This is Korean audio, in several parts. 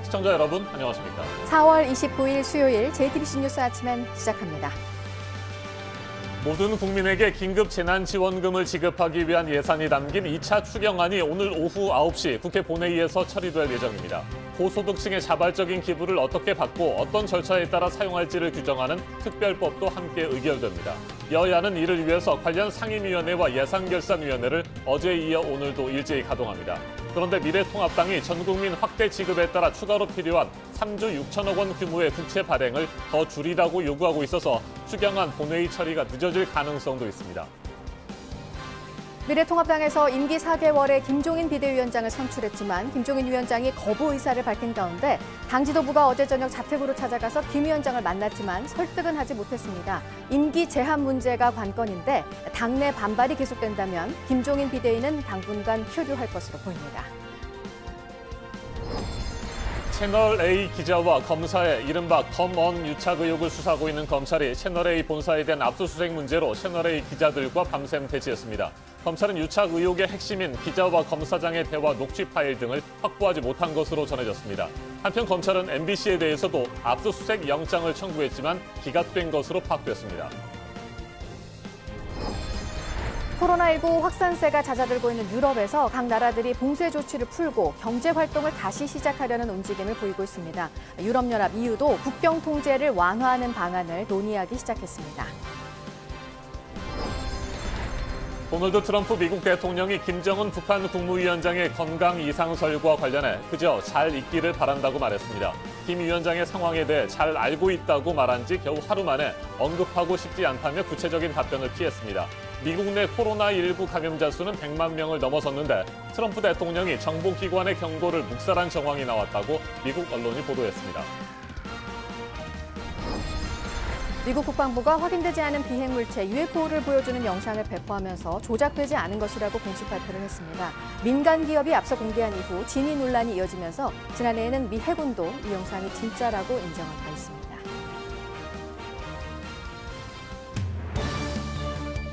시청자 여러분, 안녕하십니까? 4월 29일 수요일 JTBC 뉴스 아침엔 시작합니다. 모든 국민에게 긴급 재난지원금을 지급하기 위한 예산이 담긴 2차 추경안이 오늘 오후 9시 국회 본회의에서 처리될 예정입니다. 고소득층의 자발적인 기부를 어떻게 받고 어떤 절차에 따라 사용할지를 규정하는 특별법도 함께 의결됩니다. 여야는 이를 위해서 관련 상임위원회와 예산결산위원회를 어제에 이어 오늘도 일제히 가동합니다. 그런데 미래통합당이 전국민 확대 지급에 따라 추가로 필요한 3조 6천억 원 규모의 국채 발행을 더 줄이라고 요구하고 있어서 추경안 본회의 처리가 늦어질 가능성도 있습니다. 미래통합당에서 임기 4개월의 김종인 비대위원장을 선출했지만 김종인 위원장이 거부 의사를 밝힌 가운데 당 지도부가 어제 저녁 자택으로 찾아가서 김 위원장을 만났지만 설득은 하지 못했습니다. 임기 제한 문제가 관건인데 당내 반발이 계속된다면 김종인 비대위는 당분간 표류할 것으로 보입니다. 채널A 기자와 검사의 이른바 검언 유착 의혹을 수사하고 있는 검찰이 채널A 본사에 대한 압수수색 문제로 채널A 기자들과 밤샘 대치했습니다. 검찰은 유착 의혹의 핵심인 기자와 검사장의 대화 녹취 파일 등을 확보하지 못한 것으로 전해졌습니다. 한편 검찰은 MBC에 대해서도 압수수색 영장을 청구했지만 기각된 것으로 파악됐습니다. 코로나19 확산세가 잦아들고 있는 유럽에서 각 나라들이 봉쇄 조치를 풀고 경제 활동을 다시 시작하려는 움직임을 보이고 있습니다. 유럽연합 EU도 국경 통제를 완화하는 방안을 논의하기 시작했습니다. 도널드 트럼프 미국 대통령이 김정은 북한 국무위원장의 건강 이상설과 관련해 그저 잘 있기를 바란다고 말했습니다. 김 위원장의 상황에 대해 잘 알고 있다고 말한 지 겨우 하루 만에 언급하고 싶지 않다며 구체적인 답변을 피했습니다. 미국 내 코로나19 감염자 수는 100만 명을 넘어섰는데 트럼프 대통령이 정보기관의 경고를 묵살한 정황이 나왔다고 미국 언론이 보도했습니다. 미국 국방부가 확인되지 않은 비행물체 UFO를 보여주는 영상을 배포하면서 조작되지 않은 것이라고 공식 발표를 했습니다. 민간 기업이 앞서 공개한 이후 진위 논란이 이어지면서 지난해에는 미 해군도 이 영상이 진짜라고 인정한 바 있습니다.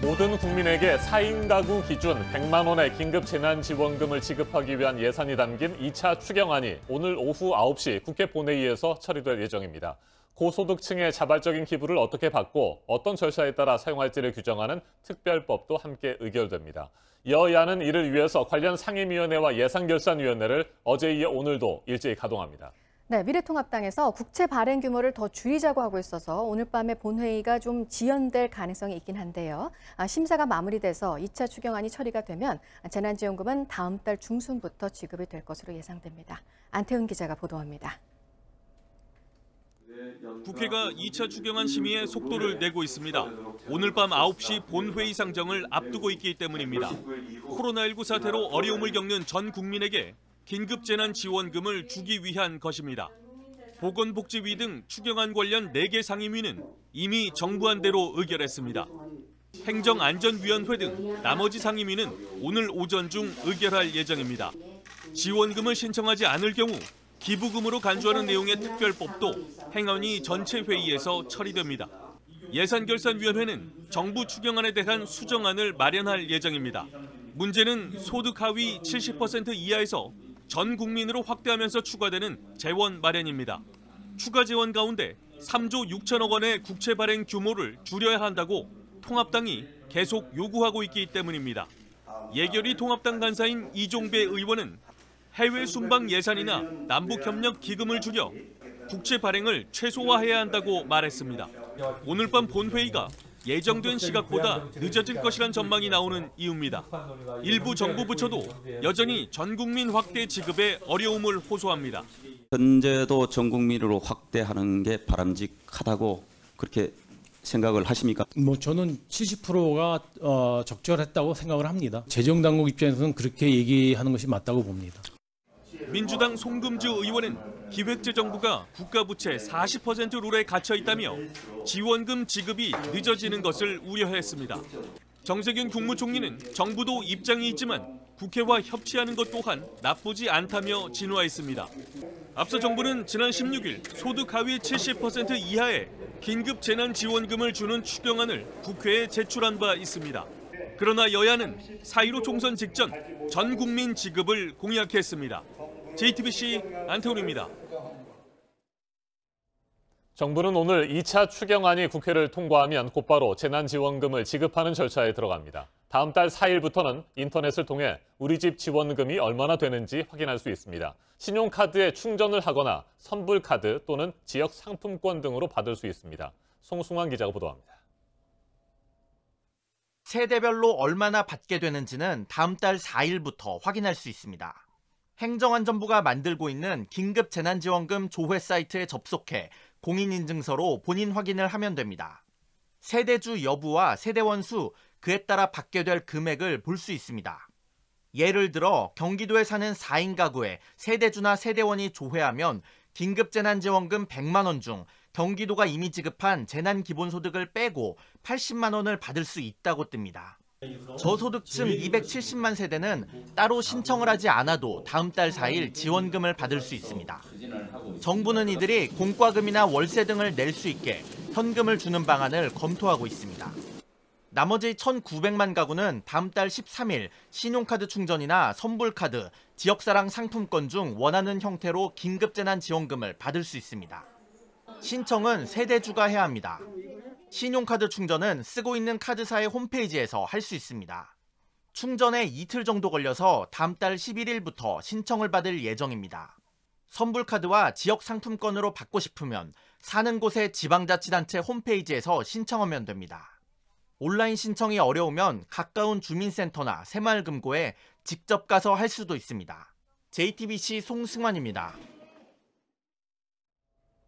모든 국민에게 4인 가구 기준 100만 원의 긴급 재난지원금을 지급하기 위한 예산이 담긴 2차 추경안이 오늘 오후 9시 국회 본회의에서 처리될 예정입니다. 고소득층의 자발적인 기부를 어떻게 받고 어떤 절차에 따라 사용할지를 규정하는 특별법도 함께 의결됩니다. 여야는 이를 위해서 관련 상임위원회와 예산결산위원회를 어제 이어 오늘도 일제히 가동합니다. 네, 미래통합당에서 국채 발행 규모를 더 줄이자고 하고 있어서 오늘 밤에 본회의가 좀 지연될 가능성이 있긴 한데요. 심사가 마무리돼서 2차 추경안이 처리가 되면 재난지원금은 다음 달 중순부터 지급이 될 것으로 예상됩니다. 안태훈 기자가 보도합니다. 국회가 2차 추경안 심의에 속도를 내고 있습니다. 오늘 밤 9시 본회의 상정을 앞두고 있기 때문입니다. 코로나19 사태로 어려움을 겪는 전 국민에게 긴급재난지원금을 주기 위한 것입니다. 보건복지위 등 추경안 관련 4개 상임위는 이미 정부안 대로 의결했습니다. 행정안전위원회 등 나머지 상임위는 오늘 오전 중 의결할 예정입니다. 지원금을 신청하지 않을 경우 기부금으로 간주하는 내용의 특별법도 행안위 전체 회의에서 처리됩니다. 예산결산위원회는 정부 추경안에 대한 수정안을 마련할 예정입니다. 문제는 소득 하위 70% 이하에서 전 국민으로 확대하면서 추가되는 재원 마련입니다. 추가 재원 가운데 3조 6천억 원의 국채 발행 규모를 줄여야 한다고 통합당이 계속 요구하고 있기 때문입니다. 예결위 통합당 간사인 이종배 의원은 해외 순방 예산이나 남북협력 기금을 줄여 국채 발행을 최소화해야 한다고 말했습니다. 오늘 밤 본회의가 예정된 시각보다 늦어질 것이란 전망이 나오는 이유입니다. 일부 정부 부처도 여전히 전 국민 확대 지급에 어려움을 호소합니다. 현재도 전 국민으로 확대하는 게 바람직하다고 그렇게 생각을 하십니까? 저는 70%가 적절했다고 생각을 합니다. 재정당국 입장에서는 그렇게 얘기하는 것이 맞다고 봅니다. 민주당 송금주 의원은 기획재정부가 국가부채 40% 룰에 갇혀 있다며 지원금 지급이 늦어지는 것을 우려했습니다. 정세균 국무총리는 정부도 입장이 있지만 국회와 협치하는 것 또한 나쁘지 않다며 진화했습니다. 앞서 정부는 지난 16일 소득 하위 70% 이하의 긴급 재난지원금을 주는 추경안을 국회에 제출한 바 있습니다. 그러나 여야는 4.15 총선 직전 전 국민 지급을 공약했습니다. JTBC 안태훈입니다. 정부는 오늘 2차 추경안이 국회를 통과하면 곧바로 재난지원금을 지급하는 절차에 들어갑니다. 다음 달 4일부터는 인터넷을 통해 우리 집 지원금이 얼마나 되는지 확인할 수 있습니다. 신용카드에 충전을 하거나 선불카드 또는 지역 상품권 등으로 받을 수 있습니다. 송승환 기자가 보도합니다. 세대별로 얼마나 받게 되는지는 다음 달 4일부터 확인할 수 있습니다. 행정안전부가 만들고 있는 긴급재난지원금 조회 사이트에 접속해 공인인증서로 본인 확인을 하면 됩니다. 세대주 여부와 세대원 수, 그에 따라 받게 될 금액을 볼 수 있습니다. 예를 들어 경기도에 사는 4인 가구에 세대주나 세대원이 조회하면 긴급재난지원금 100만 원 중 경기도가 이미 지급한 재난기본소득을 빼고 80만 원을 받을 수 있다고 뜹니다. 저소득층 270만 세대는 따로 신청을 하지 않아도 다음 달 4일 지원금을 받을 수 있습니다. 정부는 이들이 공과금이나 월세 등을 낼 수 있게 현금을 주는 방안을 검토하고 있습니다. 나머지 1,900만 가구는 다음 달 13일 신용카드 충전이나 선불카드, 지역사랑 상품권 중 원하는 형태로 긴급재난지원금을 받을 수 있습니다. 신청은 세대주가 해야 합니다. 신용카드 충전은 쓰고 있는 카드사의 홈페이지에서 할 수 있습니다. 충전에 이틀 정도 걸려서 다음 달 11일부터 신청을 받을 예정입니다. 선불카드와 지역 상품권으로 받고 싶으면 사는 곳의 지방자치단체 홈페이지에서 신청하면 됩니다. 온라인 신청이 어려우면 가까운 주민센터나 새마을금고에 직접 가서 할 수도 있습니다. JTBC 송승환입니다.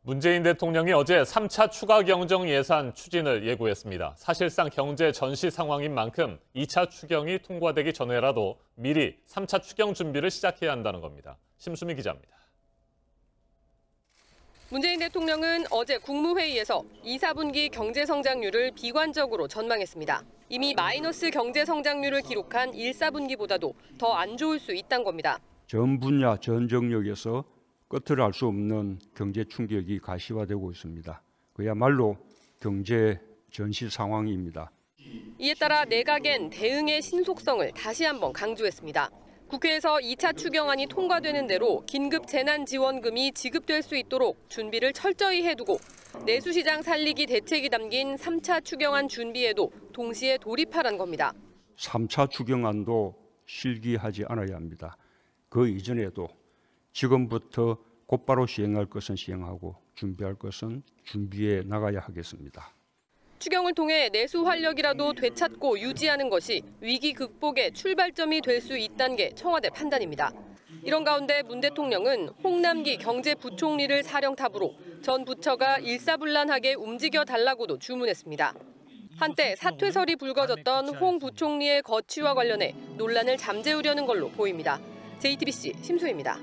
문재인 대통령이 어제 3차 추가 경정 예산 추진을 예고했습니다. 사실상 경제 전시 상황인 만큼 2차 추경이 통과되기 전에라도 미리 3차 추경 준비를 시작해야 한다는 겁니다. 심수미 기자입니다. 문재인 대통령은 어제 국무회의에서 2, 4분기 경제성장률을 비관적으로 전망했습니다. 이미 마이너스 경제성장률을 기록한 1, 4분기보다도 더 안 좋을 수 있다는 겁니다. 전 분야, 전 정력에서 끝을 알 수 없는 경제 충격이 가시화되고 있습니다. 그야말로 경제 전시 상황입니다. 이에 따라 내각엔 대응의 신속성을 다시 한번 강조했습니다. 국회에서 2차 추경안이 통과되는 대로 긴급 재난지원금이 지급될 수 있도록 준비를 철저히 해두고 내수시장 살리기 대책이 담긴 3차 추경안 준비에도 동시에 돌입하라는 겁니다. 3차 추경안도 실기하지 않아야 합니다. 그 이전에도 지금부터 곧바로 시행할 것은 시행하고 준비할 것은 준비해 나가야 하겠습니다. 추경을 통해 내수 활력이라도 되찾고 유지하는 것이 위기 극복의 출발점이 될 수 있다는 게 청와대 판단입니다. 이런 가운데 문 대통령은 홍남기 경제부총리를 사령탑으로 전 부처가 일사불란하게 움직여달라고도 주문했습니다. 한때 사퇴설이 불거졌던 홍 부총리의 거취와 관련해 논란을 잠재우려는 걸로 보입니다. JTBC 심수희입니다.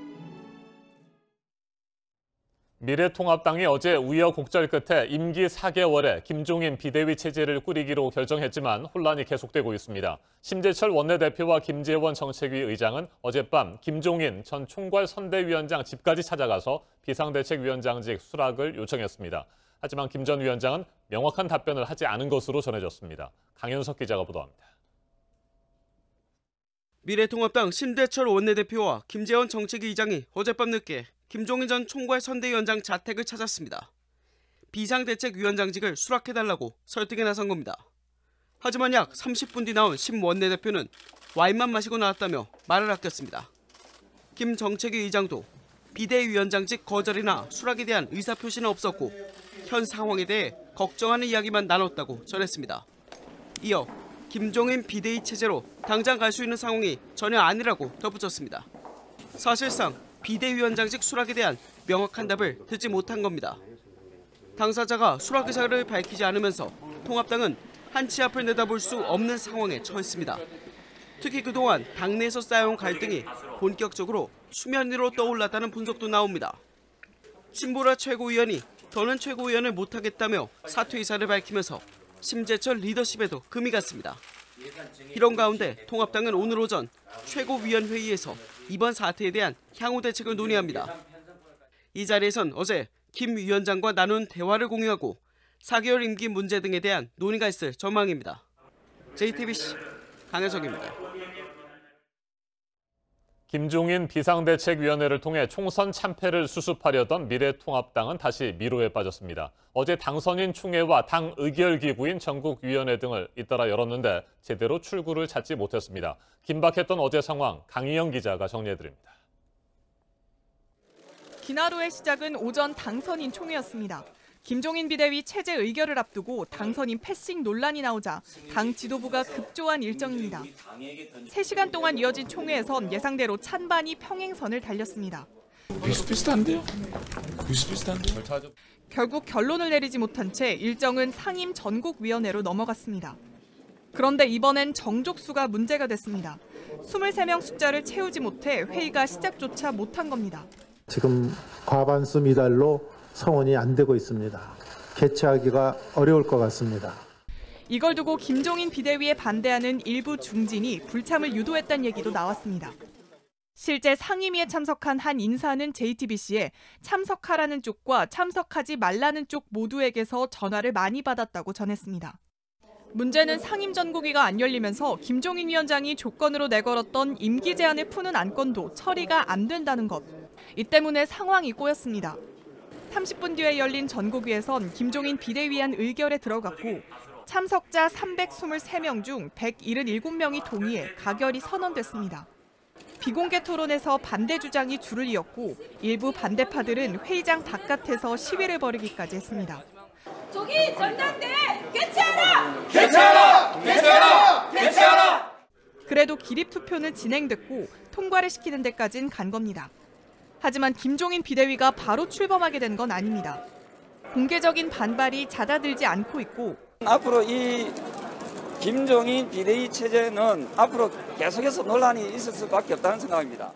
미래통합당이 어제 우여곡절 끝에 임기 4개월에 김종인 비대위 체제를 꾸리기로 결정했지만 혼란이 계속되고 있습니다. 심재철 원내대표와 김재원 정책위 의장은 어젯밤 김종인 전 총괄 선대위원장 집까지 찾아가서 비상대책위원장직 수락을 요청했습니다. 하지만 김 전 위원장은 명확한 답변을 하지 않은 것으로 전해졌습니다. 강현석 기자가 보도합니다. 미래통합당 심재철 원내대표와 김재원 정책위 의장이 어젯밤 늦게 김종인 전 총괄 선대위원장 자택을 찾았습니다. 비상대책위원장직을 수락해달라고 설득에 나선 겁니다. 하지만 약 30분 뒤 나온 심 원내대표는 와인만 마시고 나왔다며 말을 아꼈습니다. 김 정책위 의장도 비대위원장직 거절이나 수락에 대한 의사표시는 없었고 현 상황에 대해 걱정하는 이야기만 나눴다고 전했습니다. 이어 김종인 비대위 체제로 당장 갈 수 있는 상황이 전혀 아니라고 덧붙였습니다. 사실상 비대위원장직 수락에 대한 명확한 답을 듣지 못한 겁니다. 당사자가 수락 의사를 밝히지 않으면서 통합당은 한치 앞을 내다볼 수 없는 상황에 처했습니다. 특히 그동안 당내에서 쌓여온 갈등이 본격적으로 수면 위로 떠올랐다는 분석도 나옵니다. 신보라 최고위원이 더는 최고위원을 못하겠다며 사퇴 의사를 밝히면서 심재철 리더십에도 금이 갔습니다. 이런 가운데 통합당은 오늘 오전 최고위원회의에서 이번 사태에 대한 향후 대책을 논의합니다. 이 자리에선 어제 김 위원장과 나눈 대화를 공유하고 4개월 임기 문제 등에 대한 논의가 있을 전망입니다. JTBC 강혜석입니다. 김종인 비상대책위원회를 통해 총선 참패를 수습하려던 미래통합당은 다시 미로에 빠졌습니다. 어제 당선인 총회와 당 의결기구인 전국위원회 등을 잇따라 열었는데 제대로 출구를 찾지 못했습니다. 긴박했던 어제 상황 강희영 기자가 정리해드립니다. 긴 하루의 시작은 오전 당선인 총회였습니다. 김종인 비대위 체제 의결을 앞두고 당선인 패싱 논란이 나오자 당 지도부가 급조한 일정입니다. 3시간 동안 이어진 총회에선 예상대로 찬반이 평행선을 달렸습니다. 비슷비슷한데요? 결국 결론을 내리지 못한 채 일정은 상임 전국위원회로 넘어갔습니다. 그런데 이번엔 정족수가 문제가 됐습니다. 23명 숫자를 채우지 못해 회의가 시작조차 못한 겁니다. 지금 과반수 미달로 성원이 안 되고 있습니다. 개최하기가 어려울 것 같습니다. 이걸 두고 김종인 비대위에 반대하는 일부 중진이 불참을 유도했다는 얘기도 나왔습니다. 실제 상임위에 참석한 한 인사는 JTBC에 참석하라는 쪽과 참석하지 말라는 쪽 모두에게서 전화를 많이 받았다고 전했습니다. 문제는 상임 전국위가 안 열리면서 김종인 위원장이 조건으로 내걸었던 임기 제한을 푸는 안건도 처리가 안 된다는 것. 이 때문에 상황이 꼬였습니다. 30분 뒤에 열린 전국위에선 김종인 비대위안 의결에 들어갔고 참석자 323명 중 177명이 동의해 가결이 선언됐습니다. 비공개 토론에서 반대 주장이 줄을 이었고 일부 반대파들은 회의장 바깥에서 시위를 벌이기까지 했습니다. 저기 전당대회 개최하라! 개최하라! 개최하라! 개최하라! 그래도 기립투표는 진행됐고 통과를 시키는 데까지는 간 겁니다. 하지만 김종인 비대위가 바로 출범하게 된 건 아닙니다. 공개적인 반발이 잦아들지 않고 있고 앞으로 이 김종인 비대위 체제는 앞으로 계속해서 논란이 있을 수밖에 없다는 생각입니다.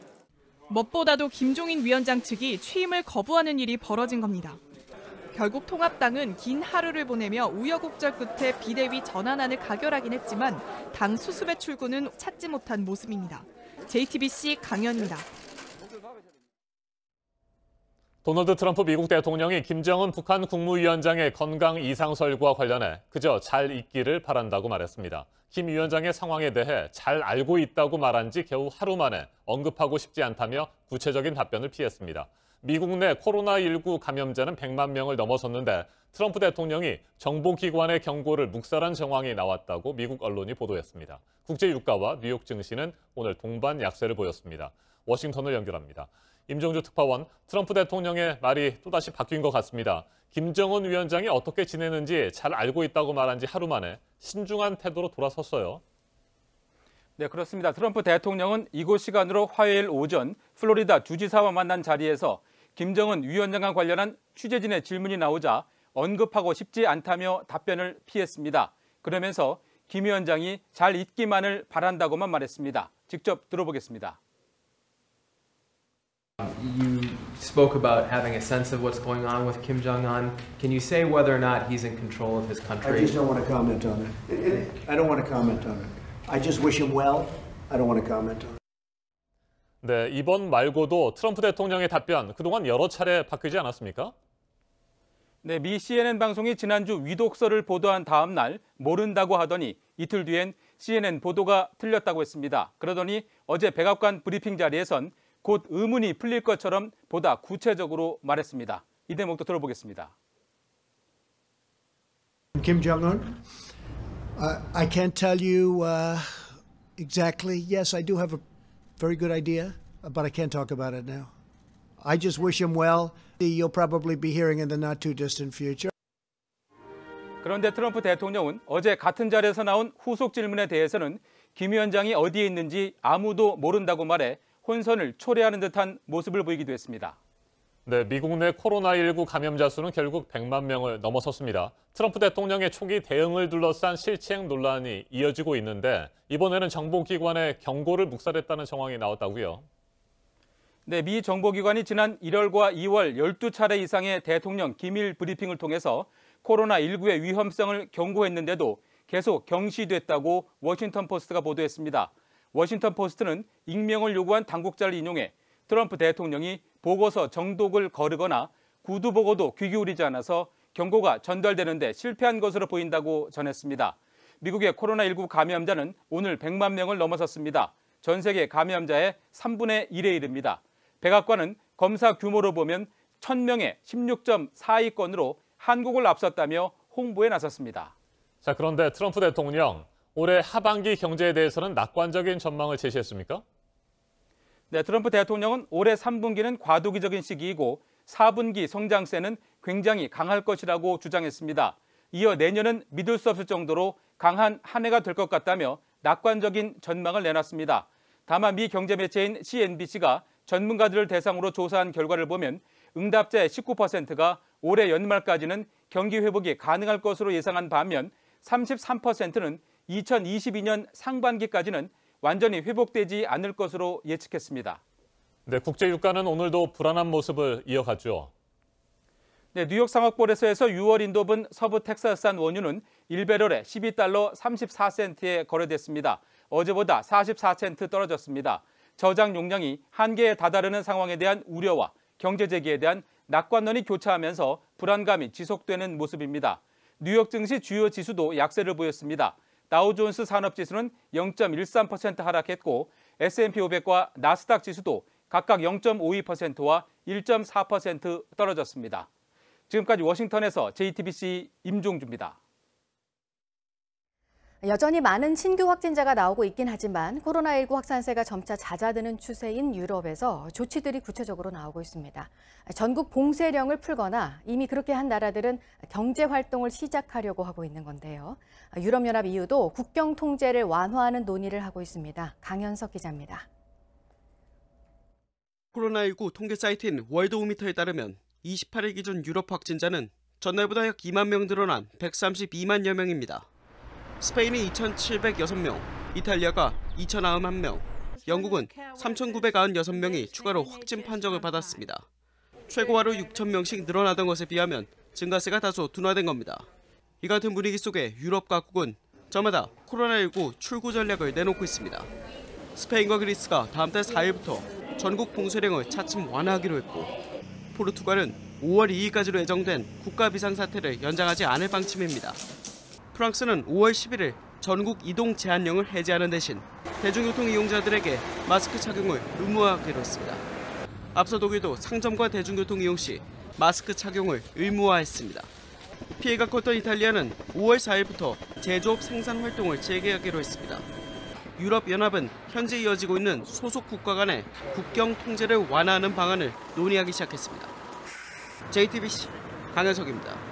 무엇보다도 김종인 위원장 측이 취임을 거부하는 일이 벌어진 겁니다. 결국 통합당은 긴 하루를 보내며 우여곡절 끝에 비대위 전환안을 가결하긴 했지만 당 수습의 출구는 찾지 못한 모습입니다. JTBC 강연입니다. 도널드 트럼프 미국 대통령이 김정은 북한 국무위원장의 건강 이상설과 관련해 그저 잘 있기를 바란다고 말했습니다. 김 위원장의 상황에 대해 잘 알고 있다고 말한 지 겨우 하루 만에 언급하고 싶지 않다며 구체적인 답변을 피했습니다. 미국 내 코로나19 감염자는 100만 명을 넘어섰는데 트럼프 대통령이 정보기관의 경고를 묵살한 정황이 나왔다고 미국 언론이 보도했습니다. 국제유가와 뉴욕 증시는 오늘 동반 약세를 보였습니다. 워싱턴을 연결합니다. 임종주 특파원, 트럼프 대통령의 말이 또다시 바뀐 것 같습니다. 김정은 위원장이 어떻게 지내는지 잘 알고 있다고 말한 지 하루 만에 신중한 태도로 돌아섰어요. 네, 그렇습니다. 트럼프 대통령은 이곳 시간으로 화요일 오전 플로리다 주지사와 만난 자리에서 김정은 위원장과 관련한 취재진의 질문이 나오자 언급하고 싶지 않다며 답변을 피했습니다. 그러면서 김 위원장이 잘 있기만을 바란다고만 말했습니다. 직접 들어보겠습니다. You spoke about having a sense of what's going on with Kim Jong-un. Can you say whether or not he's in control of his country? I just don't want to comment on it. I don't want to comment on it. I just wish him well. I don't want to comment on it. 네, 이번 말고도 트럼프 대통령의 답변 그동안 여러 차례 바뀌지 않았습니까? 네, 미 CNN 방송이 지난주 위독설을 보도한 다음 날 모른다고 하더니 이틀 뒤엔 CNN 보도가 틀렸다고 했습니다. 그러더니 어제 백악관 브리핑 자리에선 곧 의문이 풀릴 것처럼 보다 구체적으로 말했습니다. 이 대목도 들어보겠습니다. Kim Jong-un, I can't tell you exactly. Yes, I do have a very good idea, but I can't talk about it now. I just wish him well. You'll probably be hearing in the not too distant future. 그런데 트럼프 대통령은 어제 같은 자리에서 나온 후속 질문에 대해서는 김 위원장이 어디에 있는지 아무도 모른다고 말해 혼선을 초래하는 듯한 모습을 보이기도 했습니다. 네, 미국 내 코로나19 감염자 수는 결국 100만 명을 넘어섰습니다. 트럼프 대통령의 초기 대응을 둘러싼 실책 논란이 이어지고 있는데 이번에는 정보기관의 경고를 묵살했다는 정황이 나왔다고요. 네, 미 정보기관이 지난 1월과 2월 12차례 이상의 대통령 기밀 브리핑을 통해서 코로나19의 위험성을 경고했는데도 계속 경시됐다고 워싱턴 포스트가 보도했습니다. 워싱턴 포스트는 익명을 요구한 당국자를 인용해 트럼프 대통령이 보고서 정독을 거르거나 구두 보고도 귀 기울이지 않아서 경고가 전달되는 데 실패한 것으로 보인다고 전했습니다. 미국의 코로나19 감염자는 오늘 100만 명을 넘어섰습니다. 전 세계 감염자의 3분의 1에 이릅니다. 백악관은 검사 규모로 보면 1000명의 16.42건으로 한국을 앞섰다며 홍보에 나섰습니다. 자, 그런데 트럼프 대통령, 올해 하반기 경제에 대해서는 낙관적인 전망을 제시했습니까? 네, 트럼프 대통령은 올해 3분기는 과도기적인 시기이고 4분기 성장세는 굉장히 강할 것이라고 주장했습니다. 이어 내년은 믿을 수 없을 정도로 강한 한 해가 될 것 같다며 낙관적인 전망을 내놨습니다. 다만 미 경제 매체인 CNBC가 전문가들을 대상으로 조사한 결과를 보면 응답자의 19%가 올해 연말까지는 경기 회복이 가능할 것으로 예상한 반면 33%는 2022년 상반기까지는 완전히 회복되지 않을 것으로 예측했습니다. 네, 국제 유가는 오늘도 불안한 모습을 이어갔죠. 네, 뉴욕 상업거래소에서 6월 인도분 서부 텍사스산 원유는 1배럴에 12달러 34센트에 거래됐습니다. 어제보다 44센트 떨어졌습니다. 저장 용량이 한계에 다다르는 상황에 대한 우려와 경제 재기에 대한 낙관론이 교차하면서 불안감이 지속되는 모습입니다. 뉴욕 증시 주요 지수도 약세를 보였습니다. 다우존스 산업지수는 0.13% 하락했고 S&P 500과 나스닥 지수도 각각 0.52%와 1.4% 떨어졌습니다. 지금까지 워싱턴에서 JTBC 임종주입니다. 여전히 많은 신규 확진자가 나오고 있긴 하지만 코로나19 확산세가 점차 잦아드는 추세인 유럽에서 조치들이 구체적으로 나오고 있습니다. 전국 봉쇄령을 풀거나 이미 그렇게 한 나라들은 경제 활동을 시작하려고 하고 있는 건데요. 유럽연합 EU도 국경 통제를 완화하는 논의를 하고 있습니다. 강현석 기자입니다. 코로나19 통계 사이트인 월드오미터에 따르면 28일 기준 유럽 확진자는 전날보다 약 2만 명 늘어난 132만여 명입니다. 스페인이 2,706명, 이탈리아가 2,091명, 영국은 3,996명이 추가로 확진 판정을 받았습니다. 최고하로 6,000명씩 늘어나던 것에 비하면 증가세가 다소 둔화된 겁니다. 이 같은 분위기 속에 유럽 각국은 저마다 코로나19 출구 전략을 내놓고 있습니다. 스페인과 그리스가 다음 달 4일부터 전국 봉쇄령을 차츰 완화하기로 했고 포르투갈은 5월 2일까지로 예정된 국가 비상사태를 연장하지 않을 방침입니다. 프랑스는 5월 11일 전국 이동 제한령을 해제하는 대신 대중교통 이용자들에게 마스크 착용을 의무화하기로 했습니다. 앞서 독일도 상점과 대중교통 이용 시 마스크 착용을 의무화했습니다. 피해가 컸던 이탈리아는 5월 4일부터 제조업 생산 활동을 재개하기로 했습니다. 유럽연합은 현재 이어지고 있는 소속 국가 간의 국경 통제를 완화하는 방안을 논의하기 시작했습니다. JTBC 강현석입니다.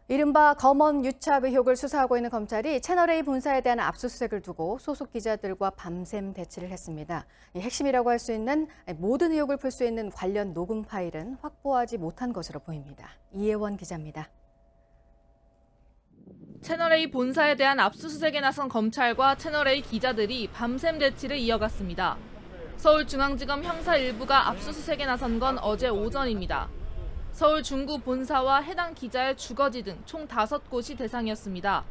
이른바 검언 유착 의혹을 수사하고 있는 검찰이 채널A 본사에 대한 압수수색을 두고 소속 기자들과 밤샘 대치를 했습니다. 핵심이라고 할 수 있는 모든 의혹을 풀 수 있는 관련 녹음 파일은 확보하지 못한 것으로 보입니다. 이혜원 기자입니다. 채널A 본사에 대한 압수수색에 나선 검찰과 채널A 기자들이 밤샘 대치를 이어갔습니다. 서울중앙지검 형사 일부가 압수수색에 나선 건 어제 오전입니다. 서울 중구 본사와 해당 기자의 주거지 등 총 5곳이 대상이었습니다.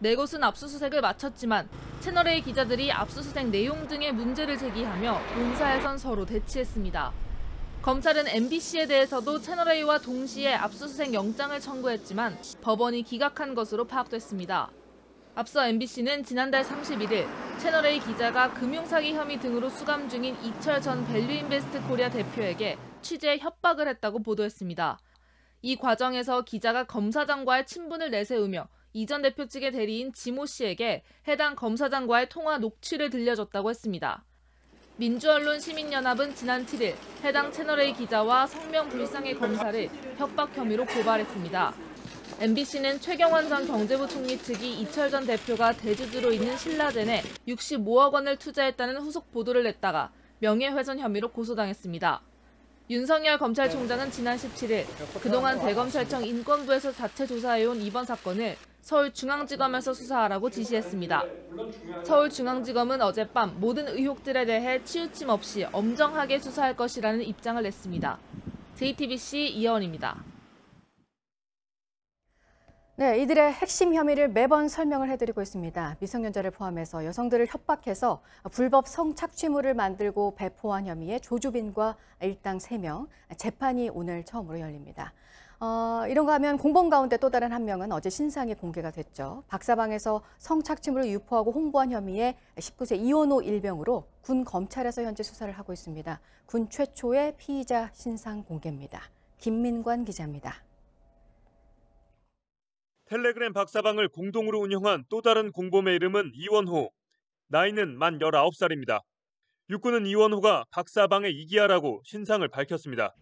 4곳은 압수수색을 마쳤지만 채널A 기자들이 압수수색 내용 등의 문제를 제기하며 본사에선 서로 대치했습니다. 검찰은 MBC에 대해서도 채널A와 동시에 압수수색 영장을 청구했지만 법원이 기각한 것으로 파악됐습니다. 앞서 MBC는 지난달 31일 채널A 기자가 금융사기 혐의 등으로 수감 중인 이철 전 밸류인베스트 코리아 대표에게 취재 협박을 했다고 보도했습니다. 이 과정에서 기자가 검사장과의 친분을 내세우며 이 전 대표 측의 대리인 지모 씨에게 해당 검사장과의 통화 녹취를 들려줬다고 했습니다. 민주언론 시민연합은 지난 7일 해당 채널A 기자와 성명 불상의 검사를 협박 혐의로 고발했습니다. MBC는 최경환 전 경제부 총리 측이 이철 전 대표가 대주주로 있는 신라젠에 65억 원을 투자했다는 후속 보도를 냈다가 명예훼손 혐의로 고소당했습니다. 윤석열 검찰총장은 지난 17일 그동안 대검찰청 인권부에서 자체 조사해온 이번 사건을 서울중앙지검에서 수사하라고 지시했습니다. 서울중앙지검은 어젯밤 모든 의혹들에 대해 치우침 없이 엄정하게 수사할 것이라는 입장을 냈습니다. JTBC 이혜원입니다. 네, 이들의 핵심 혐의를 매번 설명을 해드리고 있습니다. 미성년자를 포함해서 여성들을 협박해서 불법 성착취물을 만들고 배포한 혐의의 조주빈과 일당 3명, 재판이 오늘 처음으로 열립니다. 이런가 하면 공범 가운데 또 다른 한 명은 어제 신상이 공개가 됐죠. 박사방에서 성착취물을 유포하고 홍보한 혐의에 19세 이원호 일병으로 군 검찰에서 현재 수사를 하고 있습니다. 군 최초의 피의자 신상 공개입니다. 김민관 기자입니다. 텔레그램 박사방을 공동으로 운영한 또 다른 공범의 이름은 이원호. 나이는 만 19살입니다. 육군은 이원호가 박사방의 이기아라고 신상을 밝혔습니다.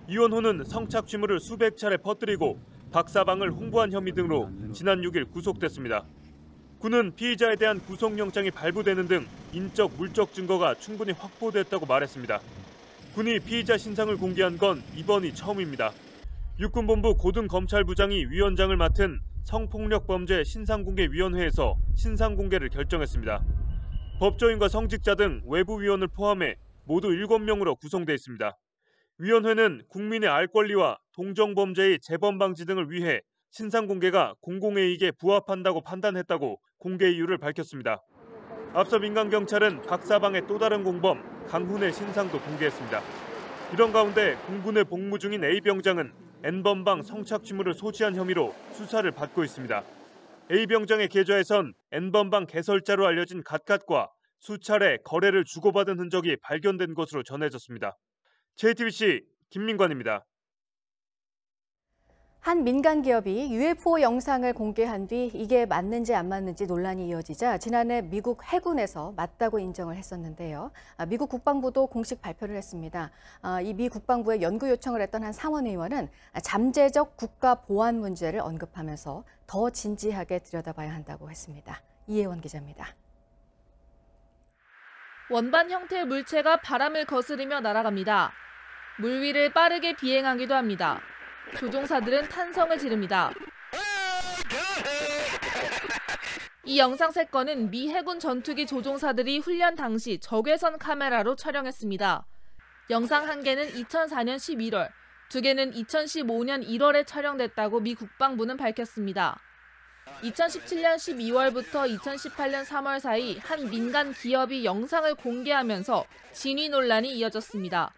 이원호는 성착취물을 수백 차례 퍼뜨리고 박사방을 홍보한 혐의 등으로 지난 6일 구속됐습니다. 군은 피의자에 대한 구속영장이 발부되는 등 인적, 물적 증거가 충분히 확보됐다고 말했습니다. 군이 피의자 신상을 공개한 건 이번이 처음입니다. 육군본부 고등검찰부장이 위원장을 맡은 성폭력범죄 신상공개위원회에서 신상공개를 결정했습니다. 법조인과 성직자 등 외부위원을 포함해 모두 7명으로 구성돼 있습니다. 위원회는 국민의 알 권리와 동정범죄의 재범 방지 등을 위해 신상공개가 공공의 이익에 부합한다고 판단했다고 공개 이유를 밝혔습니다. 앞서 민간경찰은 박사방의 또 다른 공범 강훈의 신상도 공개했습니다. 이런 가운데 공군에 복무 중인 A병장은 N번방 성착취물을 소지한 혐의로 수사를 받고 있습니다. A병장의 계좌에선 N번방 개설자로 알려진 갓갓과 수차례 거래를 주고받은 흔적이 발견된 것으로 전해졌습니다. JTBC 김민관입니다. 한 민간 기업이 UFO 영상을 공개한 뒤 이게 맞는지 안 맞는지 논란이 이어지자 지난해 미국 해군에서 맞다고 인정을 했었는데요. 미국 국방부도 공식 발표를 했습니다. 이 미 국방부에 연구 요청을 했던 한 상원 의원은 잠재적 국가 보안 문제를 언급하면서 더 진지하게 들여다봐야 한다고 했습니다. 이혜원 기자입니다. 원반 형태의 물체가 바람을 거스르며 날아갑니다. 물 위를 빠르게 비행하기도 합니다. 조종사들은 탄성을 지릅니다. 이 영상 3건은 미 해군 전투기 조종사들이 훈련 당시 적외선 카메라로 촬영했습니다. 영상 1개는 2004년 11월, 2개는 2015년 1월에 촬영됐다고 미 국방부는 밝혔습니다. 2017년 12월부터 2018년 3월 사이 한 민간 기업이 영상을 공개하면서 진위 논란이 이어졌습니다.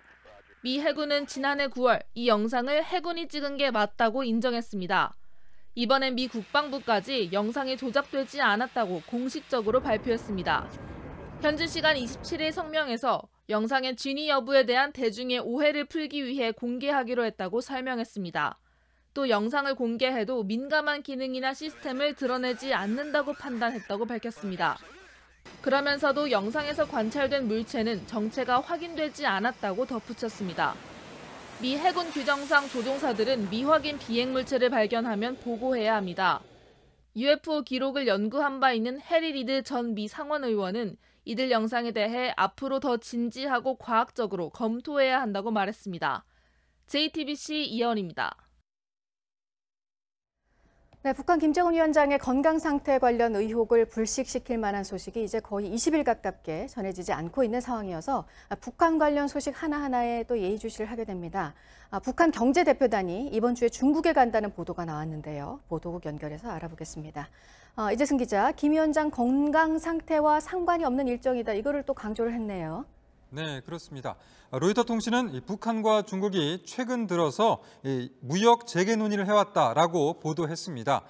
미 해군은 지난해 9월 이 영상을 해군이 찍은 게 맞다고 인정했습니다. 이번엔 미 국방부까지 영상이 조작되지 않았다고 공식적으로 발표했습니다. 현지 시간 27일 성명에서 영상의 진위 여부에 대한 대중의 오해를 풀기 위해 공개하기로 했다고 설명했습니다. 또 영상을 공개해도 민감한 기능이나 시스템을 드러내지 않는다고 판단했다고 밝혔습니다. 그러면서도 영상에서 관찰된 물체는 정체가 확인되지 않았다고 덧붙였습니다. 미 해군 규정상 조종사들은 미확인 비행 물체를 발견하면 보고해야 합니다. UFO 기록을 연구한 바 있는 해리 리드 전 미 상원 의원은 이들 영상에 대해 앞으로 더 진지하고 과학적으로 검토해야 한다고 말했습니다. JTBC 이혜원입니다. 네, 북한 김정은 위원장의 건강 상태 관련 의혹을 불식시킬 만한 소식이 이제 거의 20일 가깝게 전해지지 않고 있는 상황이어서 북한 관련 소식 하나하나에 또 예의주시를 하게 됩니다. 북한 경제대표단이 이번 주에 중국에 간다는 보도가 나왔는데요. 보도국 연결해서 알아보겠습니다. 이재승 기자, 김 위원장 건강 상태와 상관이 없는 일정이다. 이거를 또 강조를 했네요. 네, 그렇습니다. 로이터 통신은 북한과 중국이 최근 들어서 무역 재개 논의를 해왔다라고 보도했습니다.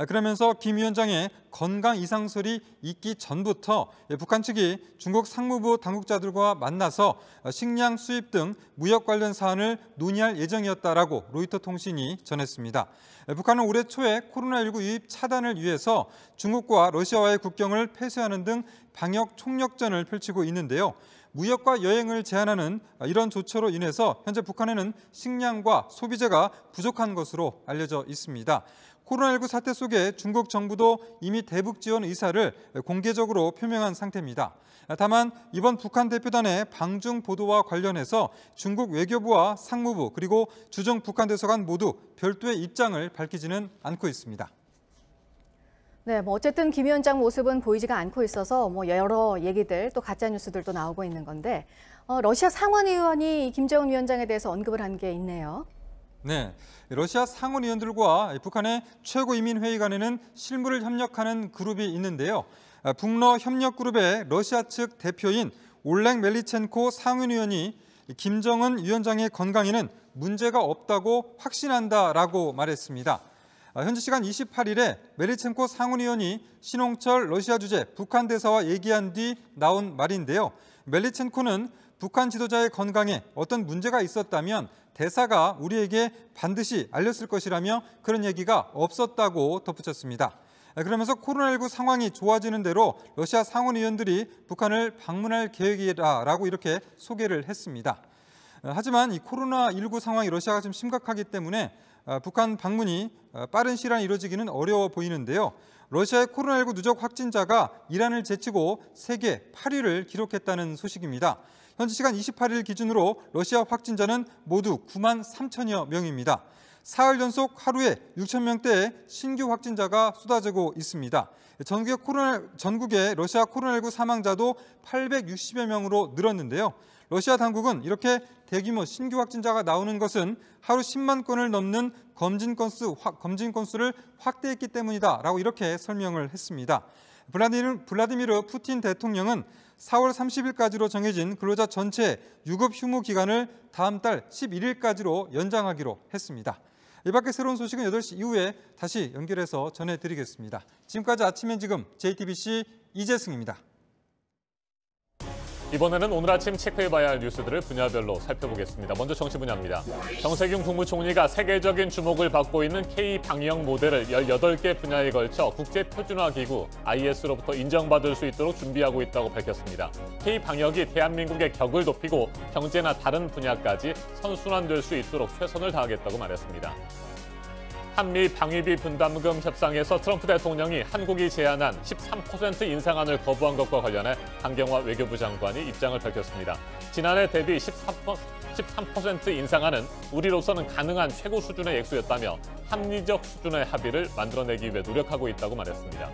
그러면서 김 위원장의 건강 이상설이 있기 전부터 북한 측이 중국 상무부 당국자들과 만나서 식량 수입 등 무역 관련 사안을 논의할 예정이었다라고 로이터 통신이 전했습니다. 북한은 올해 초에 코로나19 유입 차단을 위해서 중국과 러시아와의 국경을 폐쇄하는 등 방역 총력전을 펼치고 있는데요. 무역과 여행을 제한하는 이런 조처로 인해서 현재 북한에는 식량과 소비재가 부족한 것으로 알려져 있습니다. 코로나19 사태 속에 중국 정부도 이미 대북 지원 의사를 공개적으로 표명한 상태입니다. 다만 이번 북한 대표단의 방중 보도와 관련해서 중국 외교부와 상무부 그리고 주정 북한 대사관 모두 별도의 입장을 밝히지는 않고 있습니다. 네, 어쨌든 김 위원장 모습은 보이지가 않고 있어서 여러 얘기들 또 가짜 뉴스들도 나오고 있는 건데 러시아 상원 의원이 김정은 위원장에 대해서 언급을 한 게 있네요. 네, 러시아 상원 의원들과 북한의 최고인민회의 간에는 실무를 협력하는 그룹이 있는데요. 북러 협력그룹의 러시아 측 대표인 올렉 멜리첸코 상원 의원이 김정은 위원장의 건강에는 문제가 없다고 확신한다라고 말했습니다. 현지 시간 28일에 멜리첸코 상원의원이 신홍철 러시아 주재 북한 대사와 얘기한 뒤 나온 말인데요. 멜리첸코는 북한 지도자의 건강에 어떤 문제가 있었다면 대사가 우리에게 반드시 알렸을 것이라며 그런 얘기가 없었다고 덧붙였습니다. 그러면서 코로나19 상황이 좋아지는 대로 러시아 상원의원들이 북한을 방문할 계획이라고 이렇게 소개를 했습니다. 하지만 이 코로나19 상황이 러시아가 좀 심각하기 때문에 북한 방문이 빠른 시일 안에 이루어지기는 어려워 보이는데요. 러시아의 코로나19 누적 확진자가 이란을 제치고 세계 8위를 기록했다는 소식입니다. 현지 시간 28일 기준으로 러시아 확진자는 모두 9만 3천여 명입니다. 사흘 연속 하루에 6천 명대의 신규 확진자가 쏟아지고 있습니다. 전국의 러시아 코로나19 사망자도 860여 명으로 늘었는데요. 러시아 당국은 이렇게 대규모 신규 확진자가 나오는 것은 하루 10만 건을 넘는 검진 건수를 확대했기 때문이다라고 이렇게 설명을 했습니다. 블라디미르 푸틴 대통령은 4월 30일까지로 정해진 근로자 전체 유급 휴무 기간을 다음 달 11일까지로 연장하기로 했습니다. 이 밖에 새로운 소식은 8시 이후에 다시 연결해서 전해드리겠습니다. 지금까지 아침엔 지금 JTBC 이재승입니다. 이번에는 오늘 아침 체크해봐야 할 뉴스들을 분야별로 살펴보겠습니다. 먼저 정치 분야입니다. 정세균 국무총리가 세계적인 주목을 받고 있는 K-방역 모델을 18개 분야에 걸쳐 국제표준화기구 IS로부터 인정받을 수 있도록 준비하고 있다고 밝혔습니다. K-방역이 대한민국의 격을 높이고 경제나 다른 분야까지 선순환될 수 있도록 최선을 다하겠다고 말했습니다. 한미 방위비 분담금 협상에서 트럼프 대통령이 한국이 제안한 13% 인상안을 거부한 것과 관련해 강경화 외교부 장관이 입장을 밝혔습니다. 지난해 대비 13% 인상안은 우리로서는 가능한 최고 수준의 액수였다며 합리적 수준의 합의를 만들어내기 위해 노력하고 있다고 말했습니다.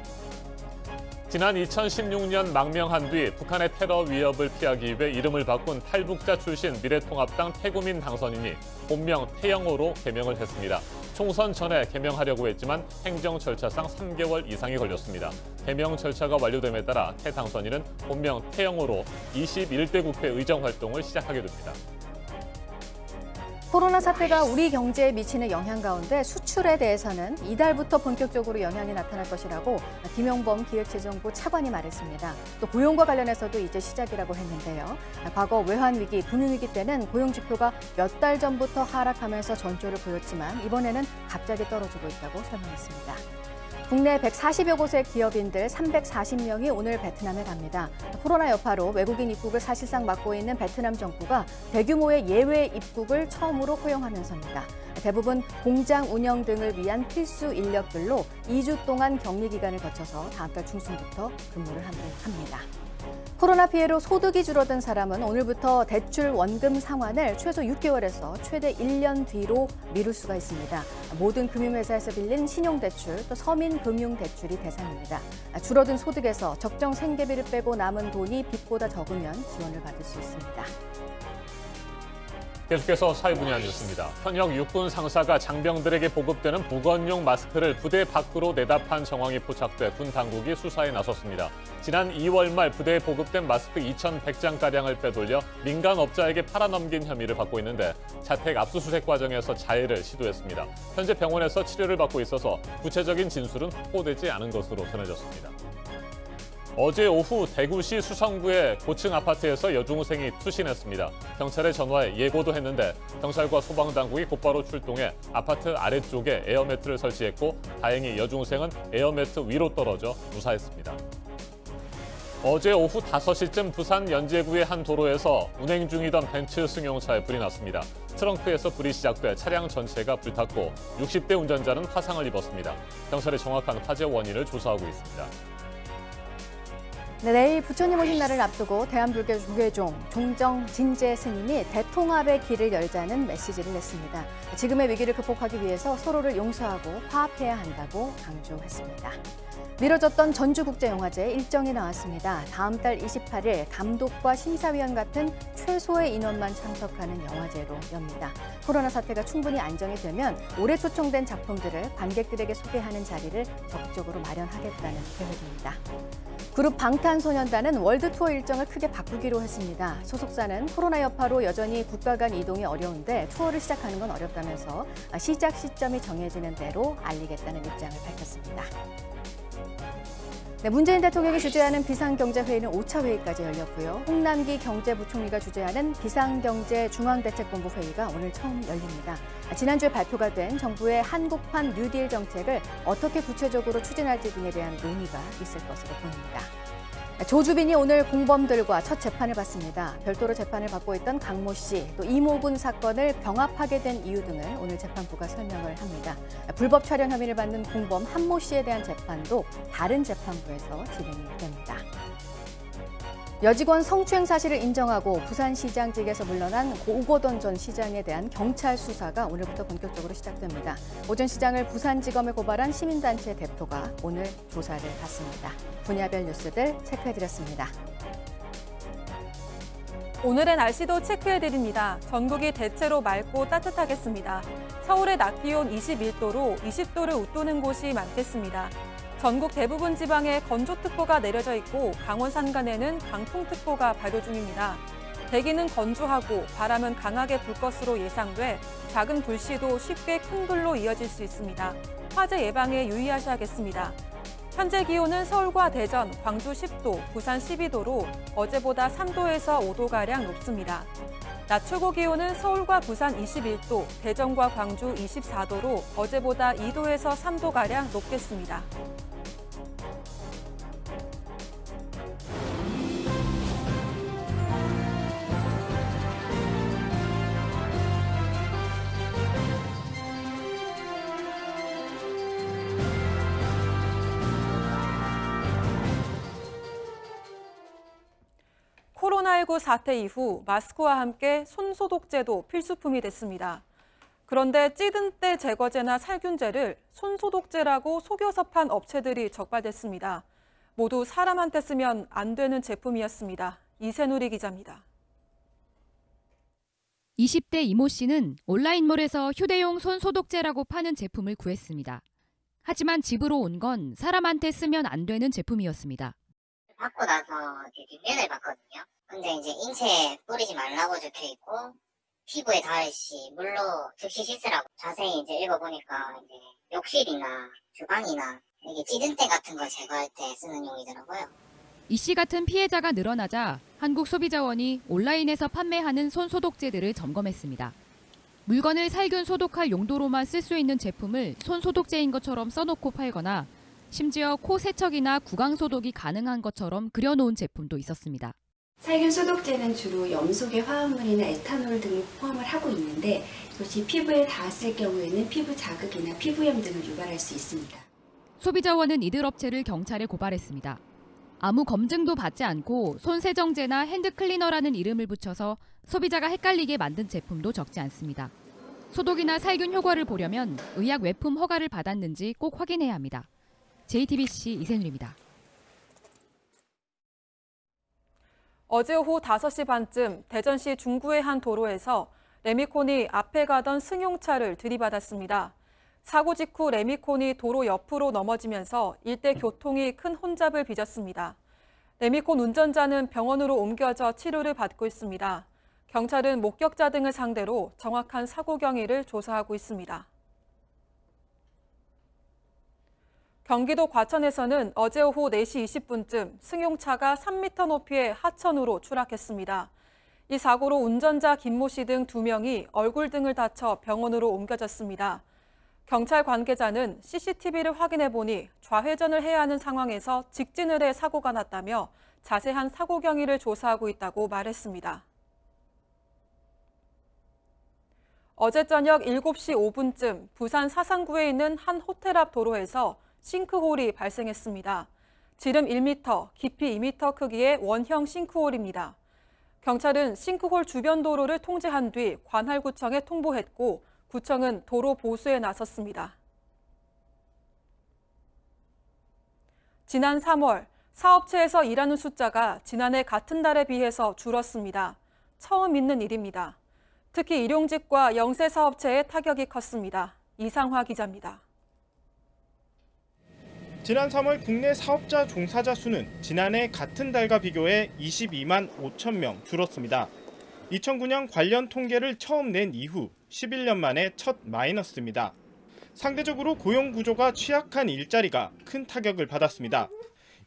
지난 2016년 망명한 뒤 북한의 테러 위협을 피하기 위해 이름을 바꾼 탈북자 출신 미래통합당 태구민 당선인이 본명 태영호로 개명을 했습니다. 총선 전에 개명하려고 했지만 행정 절차상 3개월 이상이 걸렸습니다. 개명 절차가 완료됨에 따라 태 당선인은 본명 태영호로 21대 국회 의정 활동을 시작하게 됩니다. 코로나 사태가 우리 경제에 미치는 영향 가운데 수출에 대해서는 이달부터 본격적으로 영향이 나타날 것이라고 김용범 기획재정부 차관이 말했습니다. 또 고용과 관련해서도 이제 시작이라고 했는데요. 과거 외환위기, 금융위기 때는 고용지표가 몇 달 전부터 하락하면서 전조를 보였지만 이번에는 갑자기 떨어지고 있다고 설명했습니다. 국내 140여 곳의 기업인들 340명이 오늘 베트남에 갑니다. 코로나 여파로 외국인 입국을 사실상 막고 있는 베트남 정부가 대규모의 예외 입국을 처음으로 허용하면서입니다. 대부분 공장 운영 등을 위한 필수 인력들로 2주 동안 격리 기간을 거쳐서 다음 달 중순부터 근무를 합니다. 코로나 피해로 소득이 줄어든 사람은 오늘부터 대출 원금 상환을 최소 6개월에서 최대 1년 뒤로 미룰 수가 있습니다. 모든 금융회사에서 빌린 신용대출, 또 서민금융대출이 대상입니다. 줄어든 소득에서 적정 생계비를 빼고 남은 돈이 빚보다 적으면 지원을 받을 수 있습니다. 계속해서 사회 분야 뉴스입니다. 현역 육군 상사가 장병들에게 보급되는 보건용 마스크를 부대 밖으로 내다판 정황이 포착돼 군 당국이 수사에 나섰습니다. 지난 2월 말 부대에 보급된 마스크 2,100장가량을 빼돌려 민간업자에게 팔아넘긴 혐의를 받고 있는데 자택 압수수색 과정에서 자해를 시도했습니다. 현재 병원에서 치료를 받고 있어서 구체적인 진술은 확보되지 않은 것으로 전해졌습니다. 어제 오후 대구시 수성구의 고층 아파트에서 여중생이 투신했습니다. 경찰에 전화해 예고도 했는데 경찰과 소방당국이 곧바로 출동해 아파트 아래쪽에 에어매트를 설치했고 다행히 여중생은 에어매트 위로 떨어져 무사했습니다. 어제 오후 5시쯤 부산 연제구의 한 도로에서 운행 중이던 벤츠 승용차에 불이 났습니다. 트렁크에서 불이 시작돼 차량 전체가 불탔고 60대 운전자는 화상을 입었습니다. 경찰이 정확한 화재 원인을 조사하고 있습니다. 네, 내일 부처님 오신 날을 앞두고 대한불교 조계종 종정 진제 스님이 대통합의 길을 열자는 메시지를 냈습니다. 지금의 위기를 극복하기 위해서 서로를 용서하고 화합해야 한다고 강조했습니다. 미뤄졌던 전주국제영화제 일정이 나왔습니다. 다음 달 28일 감독과 심사위원 같은 최소의 인원만 참석하는 영화제로 엽니다. 코로나 사태가 충분히 안정이 되면 올해 초청된 작품들을 관객들에게 소개하는 자리를 적극적으로 마련하겠다는 계획입니다. 그룹 방탄 방탄소년단은 월드투어 일정을 크게 바꾸기로 했습니다. 소속사는 코로나 여파로 여전히 국가 간 이동이 어려운데 투어를 시작하는 건 어렵다면서 시작 시점이 정해지는 대로 알리겠다는 입장을 밝혔습니다. 네, 문재인 대통령이 주재하는 비상경제회의는 5차 회의까지 열렸고요. 홍남기 경제부총리가 주재하는 비상경제중앙대책본부 회의가 오늘 처음 열립니다. 지난주에 발표가 된 정부의 한국판 뉴딜 정책을 어떻게 구체적으로 추진할지 등에 대한 논의가 있을 것으로 보입니다. 조주빈이 오늘 공범들과 첫 재판을 받습니다. 별도로 재판을 받고 있던 강모 씨, 또 이모군 사건을 병합하게 된 이유 등을 오늘 재판부가 설명을 합니다. 불법 촬영 혐의를 받는 공범 한모 씨에 대한 재판도 다른 재판부에서 진행이 됩니다. 여직원 성추행 사실을 인정하고 부산시장직에서 물러난 오거돈 전 시장에 대한 경찰 수사가 오늘부터 본격적으로 시작됩니다. 오 전 시장을 부산지검에 고발한 시민단체 대표가 오늘 조사를 받습니다. 분야별 뉴스들 체크해드렸습니다. 오늘의 날씨도 체크해드립니다. 전국이 대체로 맑고 따뜻하겠습니다. 서울의 낮 기온 21도로 20도를 웃도는 곳이 많겠습니다. 전국 대부분 지방에 건조특보가 내려져 있고 강원 산간에는 강풍특보가 발효 중입니다. 대기는 건조하고 바람은 강하게 불 것으로 예상돼 작은 불씨도 쉽게 큰 불로 이어질 수 있습니다. 화재 예방에 유의하셔야겠습니다. 현재 기온은 서울과 대전, 광주 10도, 부산 12도로 어제보다 3도에서 5도가량 높습니다. 낮 최고 기온은 서울과 부산 21도, 대전과 광주 24도로 어제보다 2도에서 3도가량 높겠습니다. 코로나19 사태 이후 마스크와 함께 손소독제도 필수품이 됐습니다. 그런데 찌든 때 제거제나 살균제를 손소독제라고 속여서 판 업체들이 적발됐습니다. 모두 사람한테 쓰면 안 되는 제품이었습니다. 이세누리 기자입니다. 20대 이모 씨는 온라인몰에서 휴대용 손소독제라고 파는 제품을 구했습니다. 하지만 집으로 온 건 사람한테 쓰면 안 되는 제품이었습니다. 받고 나서 뒷면을 봤거든요. 근데 이제 인체에 뿌리지 말라고 적혀 있고 피부에 닿을 시 물로 즉시 씻으라고 자세히 이제 읽어보니까 이제 욕실이나 주방이나 이게 찌든 때 같은 걸 제거할 때 쓰는 용이더라고요. 이 씨 같은 피해자가 늘어나자 한국소비자원이 온라인에서 판매하는 손소독제들을 점검했습니다. 물건을 살균 소독할 용도로만 쓸 수 있는 제품을 손소독제인 것처럼 써놓고 팔거나 심지어 코 세척이나 구강 소독이 가능한 것처럼 그려놓은 제품도 있었습니다. 살균 소독제는 주로 염소계 화합물이나 에탄올 등을 포함을 하고 있는데 이것이 피부에 닿았을 경우에는 피부 자극이나 피부염 등을 유발할 수 있습니다. 소비자원은 이들 업체를 경찰에 고발했습니다. 아무 검증도 받지 않고 손세정제나 핸드클리너라는 이름을 붙여서 소비자가 헷갈리게 만든 제품도 적지 않습니다. 소독이나 살균 효과를 보려면 의약 외품 허가를 받았는지 꼭 확인해야 합니다. JTBC 이세누리입니다. 어제 오후 5시 반쯤 대전시 중구의 한 도로에서 레미콘이 앞에 가던 승용차를 들이받았습니다. 사고 직후 레미콘이 도로 옆으로 넘어지면서 일대 교통이 큰 혼잡을 빚었습니다. 레미콘 운전자는 병원으로 옮겨져 치료를 받고 있습니다. 경찰은 목격자 등을 상대로 정확한 사고 경위를 조사하고 있습니다. 경기도 과천에서는 어제 오후 4시 20분쯤 승용차가 3m 높이의 하천으로 추락했습니다. 이 사고로 운전자 김모 씨 등 2명이 얼굴 등을 다쳐 병원으로 옮겨졌습니다. 경찰 관계자는 CCTV를 확인해 보니 좌회전을 해야 하는 상황에서 직진을 해 사고가 났다며 자세한 사고 경위를 조사하고 있다고 말했습니다. 어제 저녁 7시 5분쯤 부산 사상구에 있는 한 호텔 앞 도로에서 싱크홀이 발생했습니다. 지름 1m, 깊이 2m 크기의 원형 싱크홀입니다. 경찰은 싱크홀 주변 도로를 통제한 뒤 관할구청에 통보했고 구청은 도로 보수에 나섰습니다. 지난 3월 사업체에서 일하는 숫자가 지난해 같은 달에 비해서 줄었습니다. 처음 있는 일입니다. 특히 일용직과 영세사업체에 타격이 컸습니다. 이상화 기자입니다. 지난 3월 국내 사업자 종사자 수는 지난해 같은 달과 비교해 22만 5천 명 줄었습니다. 2009년 관련 통계를 처음 낸 이후 11년 만에 첫 마이너스입니다. 상대적으로 고용 구조가 취약한 일자리가 큰 타격을 받았습니다.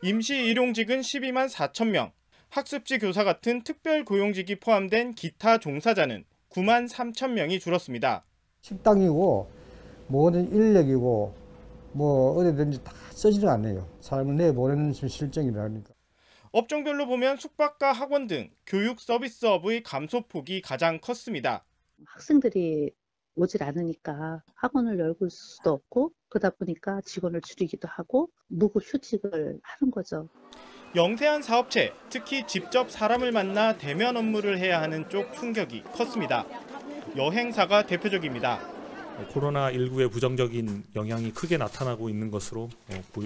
임시 일용직은 12만 4천 명, 학습지 교사 같은 특별 고용직이 포함된 기타 종사자는 9만 3천 명이 줄었습니다. 식당이고 모든 인력이고 뭐 어디든지 다 쓰지는 않네요. 사람을 내보내는 실정이라니까. 업종별로 보면 숙박과 학원 등 교육 서비스업의 감소폭이 가장 컸습니다. 학생들이 오질 않으니까 학원을 열 수도 없고 그러다 보니까 직원을 줄이기도 하고 무급 휴직을 하는 거죠. 영세한 사업체, 특히 직접 사람을 만나 대면 업무를 해야 하는 쪽 충격이 컸습니다. 여행사가 대표적입니다. 코로나19의 부정적인 영향이 크게 나타나고 있는 것으로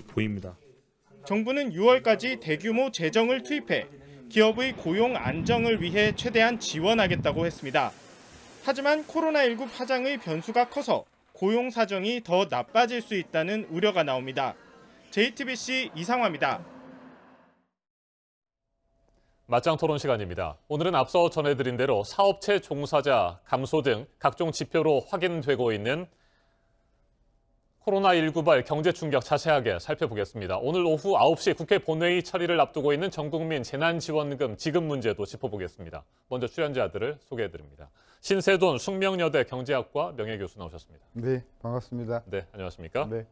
보입니다. 정부는 6월까지 대규모 재정을 투입해 기업의 고용 안정을 위해 최대한 지원하겠다고 했습니다. 하지만 코로나19 파장의 변수가 커서 고용 사정이 더 나빠질 수 있다는 우려가 나옵니다. JTBC 이상화입니다. 맞짱 토론 시간입니다. 오늘은 앞서 전해드린 대로 사업체 종사자 감소 등 각종 지표로 확인되고 있는 코로나19발 경제 충격 자세하게 살펴보겠습니다. 오늘 오후 9시 국회 본회의 처리를 앞두고 있는 전국민 재난지원금 지급 문제도 짚어보겠습니다. 먼저 출연자들을 소개해드립니다. 신세돈 숙명여대 경제학과 명예교수 나오셨습니다. 네, 반갑습니다. 네, 안녕하십니까? 네.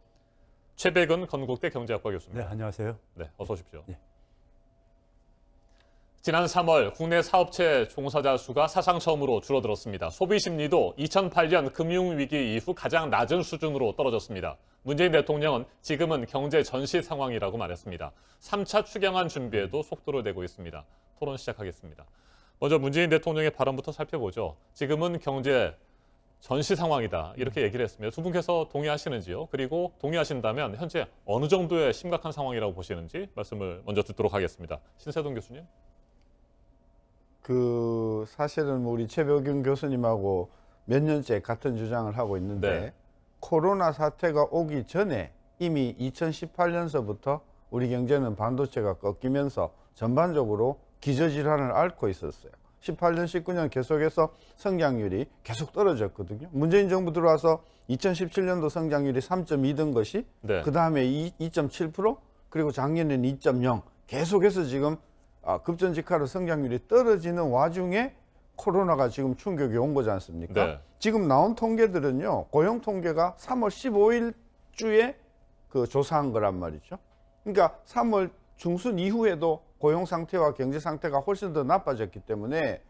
최백은 건국대 경제학과 교수입니다. 네, 안녕하세요. 네, 어서 오십시오. 네. 지난 3월 국내 사업체 종사자 수가 사상 처음으로 줄어들었습니다. 소비 심리도 2008년 금융위기 이후 가장 낮은 수준으로 떨어졌습니다. 문재인 대통령은 지금은 경제 전시 상황이라고 말했습니다. 3차 추경안 준비에도 속도를 내고 있습니다. 토론 시작하겠습니다. 먼저 문재인 대통령의 발언부터 살펴보죠. 지금은 경제 전시 상황이다 이렇게 얘기를 했습니다. 두 분께서 동의하시는지요? 그리고 동의하신다면 현재 어느 정도의 심각한 상황이라고 보시는지 말씀을 먼저 듣도록 하겠습니다. 신세동 교수님. 사실은 우리 최백윤 교수님하고 몇 년째 같은 주장을 하고 있는데 네. 코로나 사태가 오기 전에 이미 2018년서부터 우리 경제는 반도체가 꺾이면서 전반적으로 기저질환을 앓고 있었어요. 18년, 19년 계속해서 성장률이 계속 떨어졌거든요. 문재인 정부 들어와서 2017년도 성장률이 3.2던 것이 네. 그다음에 2.7% 그리고 작년에는 2.0 계속해서 지금 급전직하로 성장률이 떨어지는 와중에 코로나가 지금 충격이 온 거지 않습니까? 네. 지금 나온 통계들은요. 고용 통계가 3월 15일 주에 조사한 거란 말이죠. 그러니까 3월 중순 이후에도 고용 상태와 경제 상태가 훨씬 더 나빠졌기 때문에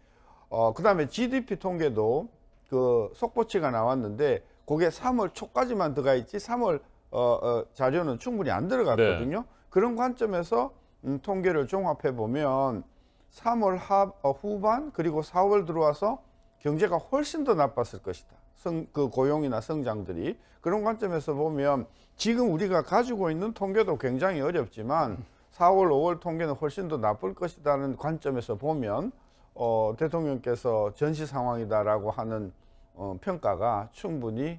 그다음에 GDP 통계도 속보치가 나왔는데 그게 3월 초까지만 들어가 있지 3월 자료는 충분히 안 들어갔거든요. 네. 그런 관점에서 통계를 종합해 보면 3월 후반 그리고 4월 들어와서 경제가 훨씬 더 나빴을 것이다. 고용이나 성장들이. 그런 관점에서 보면 지금 우리가 가지고 있는 통계도 굉장히 어렵지만 4월, 5월 통계는 훨씬 더 나쁠 것이라는 관점에서 보면 대통령께서 전시 상황이다라고 하는 평가가 충분히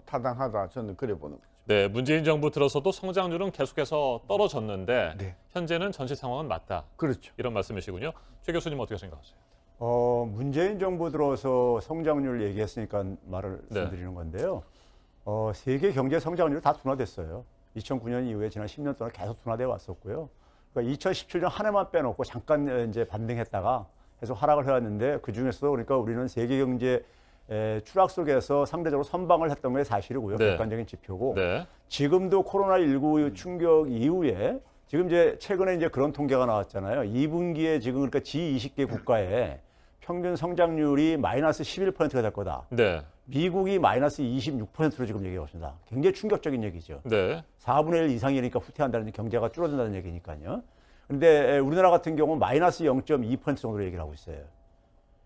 타당하다 저는 그래 보는 거죠. 네, 문재인 정부 들어서도 성장률은 계속해서 떨어졌는데 네. 현재는 전시 상황은 맞다. 그렇죠. 이런 말씀이시군요. 최 교수님 어떻게 생각하세요? 문재인 정부 들어서 성장률 얘기했으니까 말씀드리는 건데요. 세계 경제 성장률이 다 둔화됐어요. 2009년 이후에 지난 10년 동안 계속 둔화돼 왔었고요. 그러니까 2017년 한 해만 빼놓고 잠깐 이제 반등했다가 계속 하락을 해왔는데 그 중에서도 그러니까 우리는 세계 경제 추락 속에서 상대적으로 선방을 했던 게 사실이고요. 네. 객관적인 지표고. 네. 지금도 코로나19 충격 이후에 지금 이제 최근에 이제 그런 통계가 나왔잖아요. 2분기에 지금 그러니까 G20개 국가에 평균 성장률이 마이너스 11%가 될 거다. 네. 미국이 마이너스 26%로 지금 얘기하고 있습니다. 굉장히 충격적인 얘기죠. 네. 4분의 1 이상이니까 후퇴한다는 경제가 줄어든다는 얘기니까요. 그런데 우리나라 같은 경우는 마이너스 0.2% 정도로 얘기를 하고 있어요.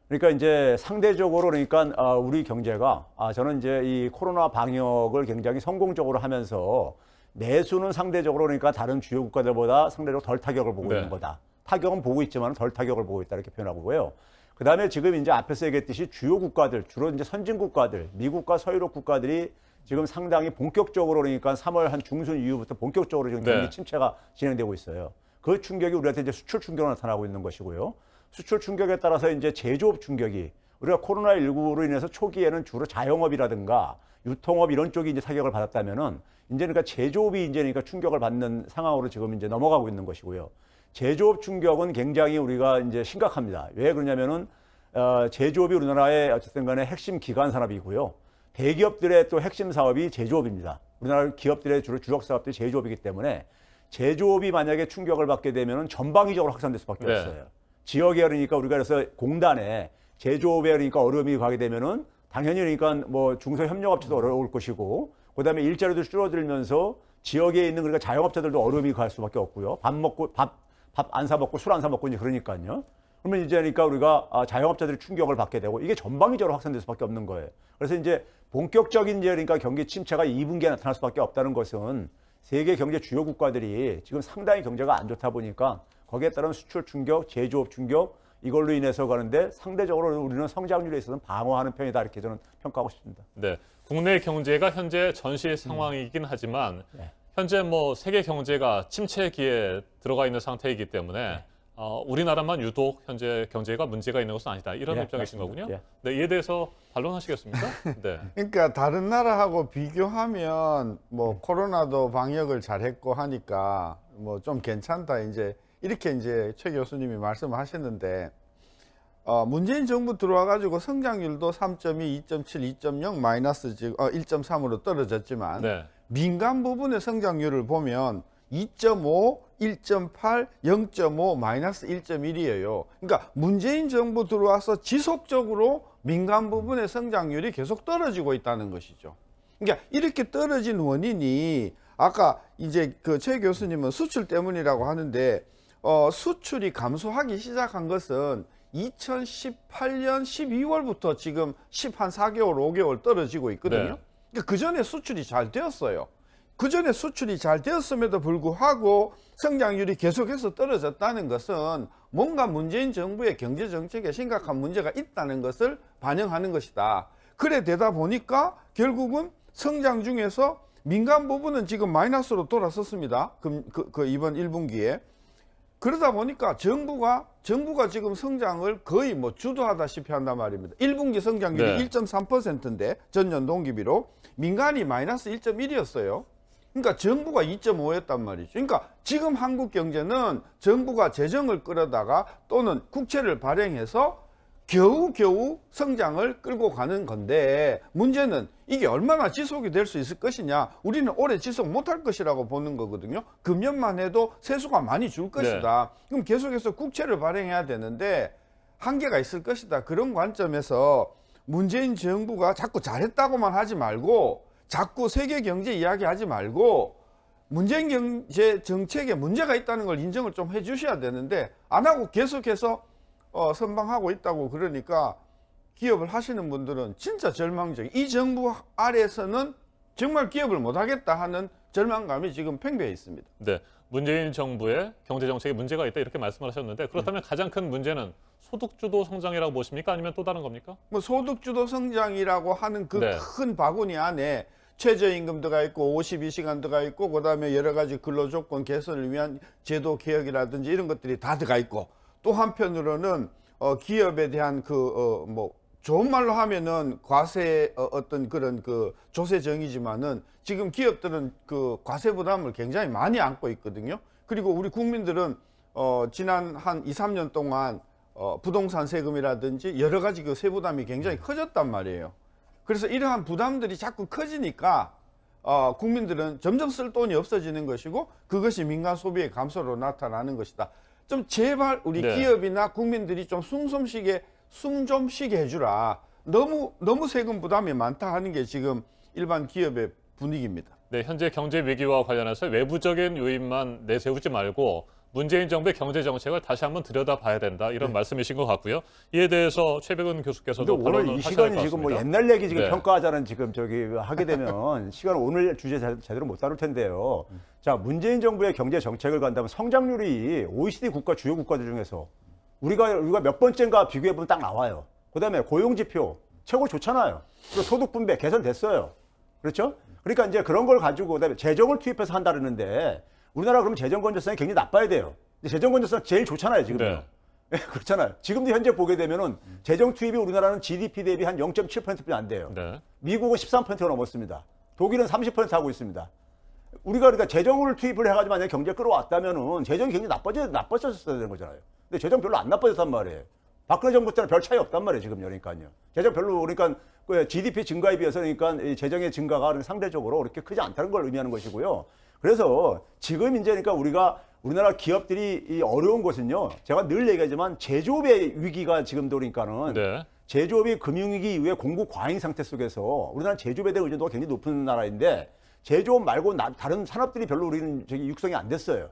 그러니까 이제 상대적으로 그러니까 우리 경제가 저는 이제 이 코로나 방역을 굉장히 성공적으로 하면서 내수는 상대적으로 그러니까 다른 주요 국가들보다 상대적으로 덜 타격을 보고 네. 있는 거다. 타격은 보고 있지만 덜 타격을 보고 있다 이렇게 표현하고요. 그다음에 지금 이제 앞에서 얘기했듯이 주요 국가들, 주로 이제 선진 국가들, 미국과 서유럽 국가들이 지금 상당히 본격적으로 그러니까 3월 한 중순 이후부터 본격적으로 지금 경기 침체가 진행되고 있어요. 그 충격이 우리한테 이제 수출 충격으로 나타나고 있는 것이고요. 수출 충격에 따라서 이제 제조업 충격이 우리가 코로나19로 인해서 초기에는 주로 자영업이라든가 유통업 이런 쪽이 이제 타격을 받았다면은 이제 그러니까 제조업이 이제 그러니까 충격을 받는 상황으로 지금 이제 넘어가고 있는 것이고요. 제조업 충격은 굉장히 우리가 이제 심각합니다. 왜 그러냐면은 제조업이 우리나라의 어쨌든 간에 핵심 기관 산업이고요. 대기업들의 또 핵심 사업이 제조업입니다. 우리나라 기업들의 주로 주력 사업들이 제조업이기 때문에 제조업이 만약에 충격을 받게 되면은 전방위적으로 확산될 수밖에 없어요. 지역에 그러니까 우리가 그래서 공단에 제조업에 그러니까 어려움이 가게 되면은 당연히 그러니까 뭐 중소협력업체도 어려울 것이고 그다음에 일자리도 줄어들면서 지역에 있는 그러니까 자영업자들도 어려움이 갈 수밖에 없고요. 밥 안 사 먹고 술 안 사 먹고 이제 그러니까요. 그러면 이제 그러니까 우리가 자영업자들이 충격을 받게 되고 이게 전방위적으로 확산될 수밖에 없는 거예요. 그래서 이제 본격적인 이제 그러니까 경기 침체가 2분기에 나타날 수밖에 없다는 것은 세계 경제 주요 국가들이 지금 상당히 경제가 안 좋다 보니까 거기에 따른 수출 충격, 제조업 충격 이걸로 인해서 가는데 상대적으로 우리는 성장률에 있어서는 방어하는 편이다 이렇게 저는 평가하고 싶습니다. 네, 국내 경제가 현재 전시 상황이긴 하지만 현재 뭐 세계 경제가 침체기에 들어가 있는 상태이기 때문에 우리나라만 유독 현재 경제가 문제가 있는 것은 아니다 이런 입장이신 거군요. 네, 이에 대해서 반론하시겠습니까? 네. 그러니까 다른 나라하고 비교하면 뭐 코로나도 방역을 잘했고 하니까 뭐 좀 괜찮다 이제 이렇게 이제 최 교수님이 말씀하셨는데 문재인 정부 들어와 가지고 성장률도 3.2, 2.7, 2.0 마이너스 지금 1.3으로 떨어졌지만 민간 부분의 성장률을 보면 2.5, 1.8, 0.5, 마이너스 1.1이에요. 그러니까 문재인 정부 들어와서 지속적으로 민간 부분의 성장률이 계속 떨어지고 있다는 것이죠. 그러니까 이렇게 떨어진 원인이 아까 이제 그 최 교수님은 수출 때문이라고 하는데 수출이 감소하기 시작한 것은 2018년 12월부터 지금 4개월, 5개월 떨어지고 있거든요. 그러니까 그 전에 수출이 잘 되었어요. 그 전에 수출이 잘 되었음에도 불구하고 성장률이 계속해서 떨어졌다는 것은 뭔가 문재인 정부의 경제 정책에 심각한 문제가 있다는 것을 반영하는 것이다. 그래 되다 보니까 결국은 성장 중에서 민간 부분은 지금 마이너스로 돌아섰습니다. 이번 1분기에. 그러다 보니까 정부가 지금 성장을 거의 뭐 주도하다시피 한단 말입니다. 1분기 성장률이 1.3%인데 전년 동기비로 민간이 마이너스 1.1이었어요. 그러니까 정부가 2.5였단 말이죠. 그러니까 지금 한국 경제는 정부가 재정을 끌어다가 또는 국채를 발행해서 겨우겨우 성장을 끌고 가는 건데 문제는 이게 얼마나 지속이 될 수 있을 것이냐. 우리는 오래 지속 못할 것이라고 보는 거거든요. 금년만 해도 세수가 많이 줄 것이다. 그럼 계속해서 국채를 발행해야 되는데 한계가 있을 것이다. 그런 관점에서 문재인 정부가 자꾸 잘했다고만 하지 말고 자꾸 세계 경제 이야기하지 말고 문재인 경제 정책에 문제가 있다는 걸 인정을 좀 해주셔야 되는데 안 하고 계속해서 선방하고 있다고 그러니까 기업을 하시는 분들은 진짜 절망적이 이 정부 아래에서는 정말 기업을 못하겠다 하는 절망감이 지금 팽배해 있습니다. 네, 문재인 정부의 경제 정책에 문제가 있다 이렇게 말씀을 하셨는데 그렇다면 가장 큰 문제는 소득주도 성장이라고 보십니까? 아니면 또 다른 겁니까? 뭐 소득주도 성장이라고 하는 그 큰 바구니 안에 최저임금 들어가 있고 52시간 들어가 있고 그다음에 여러 가지 근로조건 개선을 위한 제도 개혁이라든지 이런 것들이 다 들어가 있고 또 한편으로는 기업에 대한 뭐 좋은 말로 하면은 과세 어떤 그런 그 조세정이지만은 지금 기업들은 그 과세 부담을 굉장히 많이 안고 있거든요. 그리고 우리 국민들은 지난 한 2, 3년 동안 부동산 세금이라든지 여러 가지 그 세부담이 굉장히 커졌단 말이에요. 그래서 이러한 부담들이 자꾸 커지니까 국민들은 점점 쓸 돈이 없어지는 것이고 그것이 민간 소비의 감소로 나타나는 것이다. 좀 제발 우리 기업이나 국민들이 좀 숨 좀 쉬게 해주라. 너무 세금 부담이 많다 하는 게 지금 일반 기업의 분위기입니다. 네, 현재 경제 위기와 관련해서 외부적인 요인만 내세우지 말고 문재인 정부의 경제 정책을 다시 한번 들여다봐야 된다 이런 말씀이신 것 같고요. 이에 대해서 최백은 교수께서도 오늘 이 시간이 지금 뭐 옛날 얘기 지금 평가하자는 지금 하게 되면 시간 오늘 주제 제대로 못 다룰 텐데요. 자, 문재인 정부의 경제 정책을 간다면 성장률이 OECD 국가 주요 국가들 중에서 우리가 몇 번째인가 비교해 보면 딱 나와요. 그다음에 고용 지표 최고 좋잖아요. 그리고 소득 분배 개선됐어요. 그렇죠? 그러니까 이제 그런 걸 가지고 그다음에 재정을 투입해서 한다 그러는데 우리나라 그러면 재정 건전성이 굉장히 나빠야 돼요. 근데 재정 건전성 제일 좋잖아요, 지금. 네. 그렇잖아요. 지금도 현재 보게 되면은 재정 투입이 우리나라는 GDP 대비 한 0.7%뿐이 안 돼요. 네. 미국은 13%가 넘었습니다. 독일은 30% 하고 있습니다. 우리가 그러니까 재정을 투입을 해가지고 만약에 경제 끌어왔다면은 재정이 굉장히 나빠졌어야 되는 거잖아요. 근데 재정 별로 안 나빠졌단 말이에요. 박근혜 정부 때는 별 차이 없단 말이에요, 지금 그러니까요. 재정 별로 그러니까 GDP 증가에 비해서 그러니까 재정의 증가가 상대적으로 그렇게 크지 않다는 걸 의미하는 것이고요. 그래서 지금 이제 그러니까 우리나라 기업들이 이 어려운 것은요. 제가 늘 얘기하지만 제조업의 위기가 지금도 그러니까는 네. 제조업이 금융위기 이후에 공급 과잉 상태 속에서 우리나라 제조업에 대한 의존도가 굉장히 높은 나라인데 제조업 말고 다른 산업들이 별로 우리는 육성이 안 됐어요.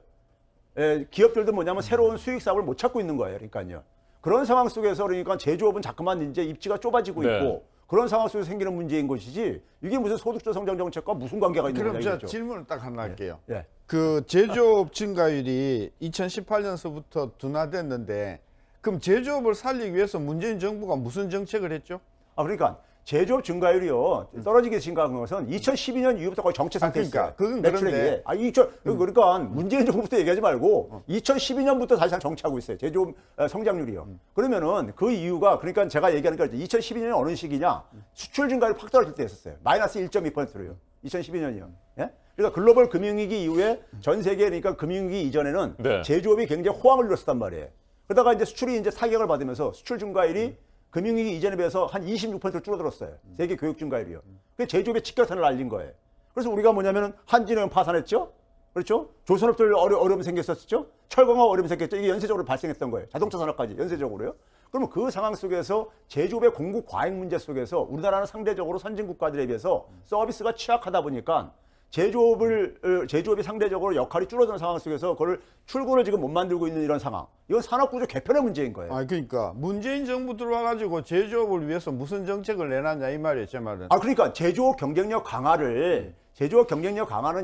기업들도 뭐냐면 새로운 수익 사업을 못 찾고 있는 거예요. 그러니까요. 그런 상황 속에서 그러니까 제조업은 자꾸만 이제 입지가 좁아지고 네. 있고 그런 상황 속에서 생기는 문제인 것이지 이게 무슨 소득주 성장 정책과 무슨 관계가 있는 거냐. 그럼 제가 질문을 딱 하나 할게요. 예. 그 제조업 증가율이 2018년서부터 둔화됐는데 그럼 제조업을 살리기 위해서 문재인 정부가 무슨 정책을 했죠? 그러니까 제조업 증가율이요 떨어지게 증가한 것은 2012년 이후부터 거의 정체 상태였어요. 그건 그런데 그러니까 문재인 정부부터 얘기하지 말고 2012년부터 사실상 정체하고 있어요. 제조업 성장률이요. 그러면은 그 이유가 그러니까 제가 얘기하는 게 2012년이 어느 시기냐 수출 증가율이 확 떨어질 때였었어요. 마이너스 1.2%요. 2012년이요. 예? 그러니까 글로벌 금융위기 이후에 전 세계 그러니까 금융위기 이전에는 네. 제조업이 굉장히 호황을 이뤘었단 말이에요. 그러다가 이제 수출이 이제 타격을 받으면서 수출 증가율이 금융위기 이전에 비해서 한 26% 줄어들었어요. 세계 교육 증가율이요. 그게 제조업의 직격탄을 날린 거예요. 그래서 우리가 뭐냐면은 한진은 파산했죠. 그렇죠? 조선업들 어려움이 생겼었죠. 철강업 어려움이 생겼죠. 이게 연쇄적으로 발생했던 거예요. 자동차 산업까지 연쇄적으로요. 그러면 그 상황 속에서 제조업의 공급 과잉 문제 속에서 우리나라는 상대적으로 선진 국가들에 비해서 서비스가 취약하다 보니까 제조업이 상대적으로 역할이 줄어드는 상황 속에서 그걸 출구를 지금 못 만들고 있는 이런 상황. 이건 산업구조 개편의 문제인 거예요. 그러니까 문재인 정부 들어와가지고 제조업을 위해서 무슨 정책을 내놨냐 이 말이에요, 제 말은. 그러니까 제조업 경쟁력 강화는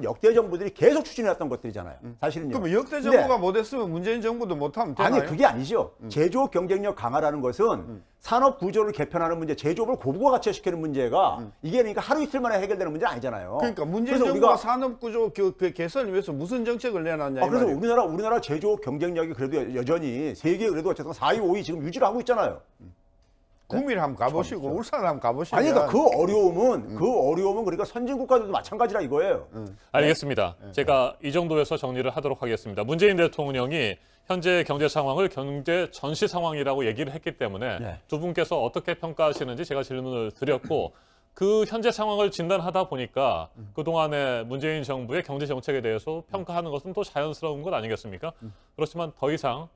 역대 정부들이 계속 추진해왔던 것들이잖아요. 사실은요. 그럼 역대 정부가 못했으면 문재인 정부도 못하면 되나요? 아니 그게 아니죠. 제조업 경쟁력 강화라는 것은 산업 구조를 개편하는 문제, 제조업을 고부가 가치화시키는 문제가 이게 그러니까 하루 이틀 만에 해결되는 문제는 아니잖아요. 그러니까 문재인 정부가 산업 구조 개선을 위해서 무슨 정책을 내놨냐. 그래서 우리나라 제조업 경쟁력이 그래도 여전히 세계 그래도 어쨌든 4위, 5위 지금 유지를 하고 있잖아요. 구미를 한번 가보시고 울산 한번 가보시면 그러니까 그 어려움은 그러니까 선진국가들도 마찬가지라 이거예요. 알겠습니다. 제가 이 정도에서 정리를 하도록 하겠습니다. 문재인 대통령이 현재 경제 상황을 경제 전시 상황이라고 얘기를 했기 때문에 두 분께서 어떻게 평가하시는지 제가 질문을 드렸고 그 현재 상황을 진단하다 보니까 그동안의 문재인 정부의 경제 정책에 대해서 평가하는 것은 또 자연스러운 것 아니겠습니까? 그렇지만 더 이상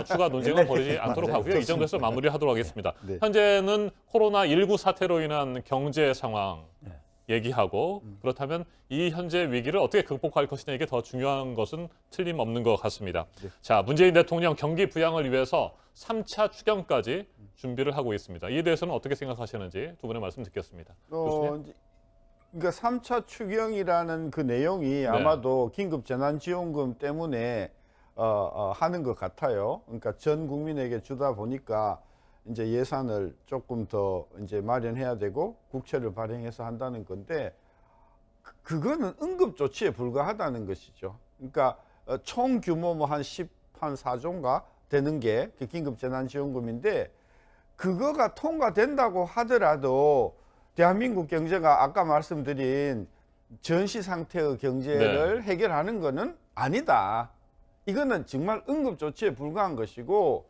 추가 논쟁은 벌이지 않도록 하고요. 이 정도에서 마무리하도록 하겠습니다. 현재는 코로나19 사태로 인한 경제 상황 얘기하고 그렇다면 이 현재 위기를 어떻게 극복할 것이냐 이게 더 중요한 것은 틀림없는 것 같습니다. 자, 문재인 대통령 경기 부양을 위해서 3차 추경까지 준비를 하고 있습니다. 이에 대해서는 어떻게 생각하시는지 두 분의 말씀 듣겠습니다. 그러니까 3차 추경이라는 그 내용이 아마도 긴급재난지원금 때문에 하는 것 같아요. 그러니까 전 국민에게 주다 보니까 이제 예산을 조금 더 이제 마련해야 되고 국채를 발행해서 한다는 건데 그거는 응급 조치에 불과하다는 것이죠. 그러니까 총 규모 뭐 한 14조인가 되는 게 긴급재난지원금인데 그거가 통과된다고 하더라도 대한민국 경제가 아까 말씀드린 전시 상태의 경제를 해결하는 거는 아니다. 이거는 정말 응급조치에 불과한 것이고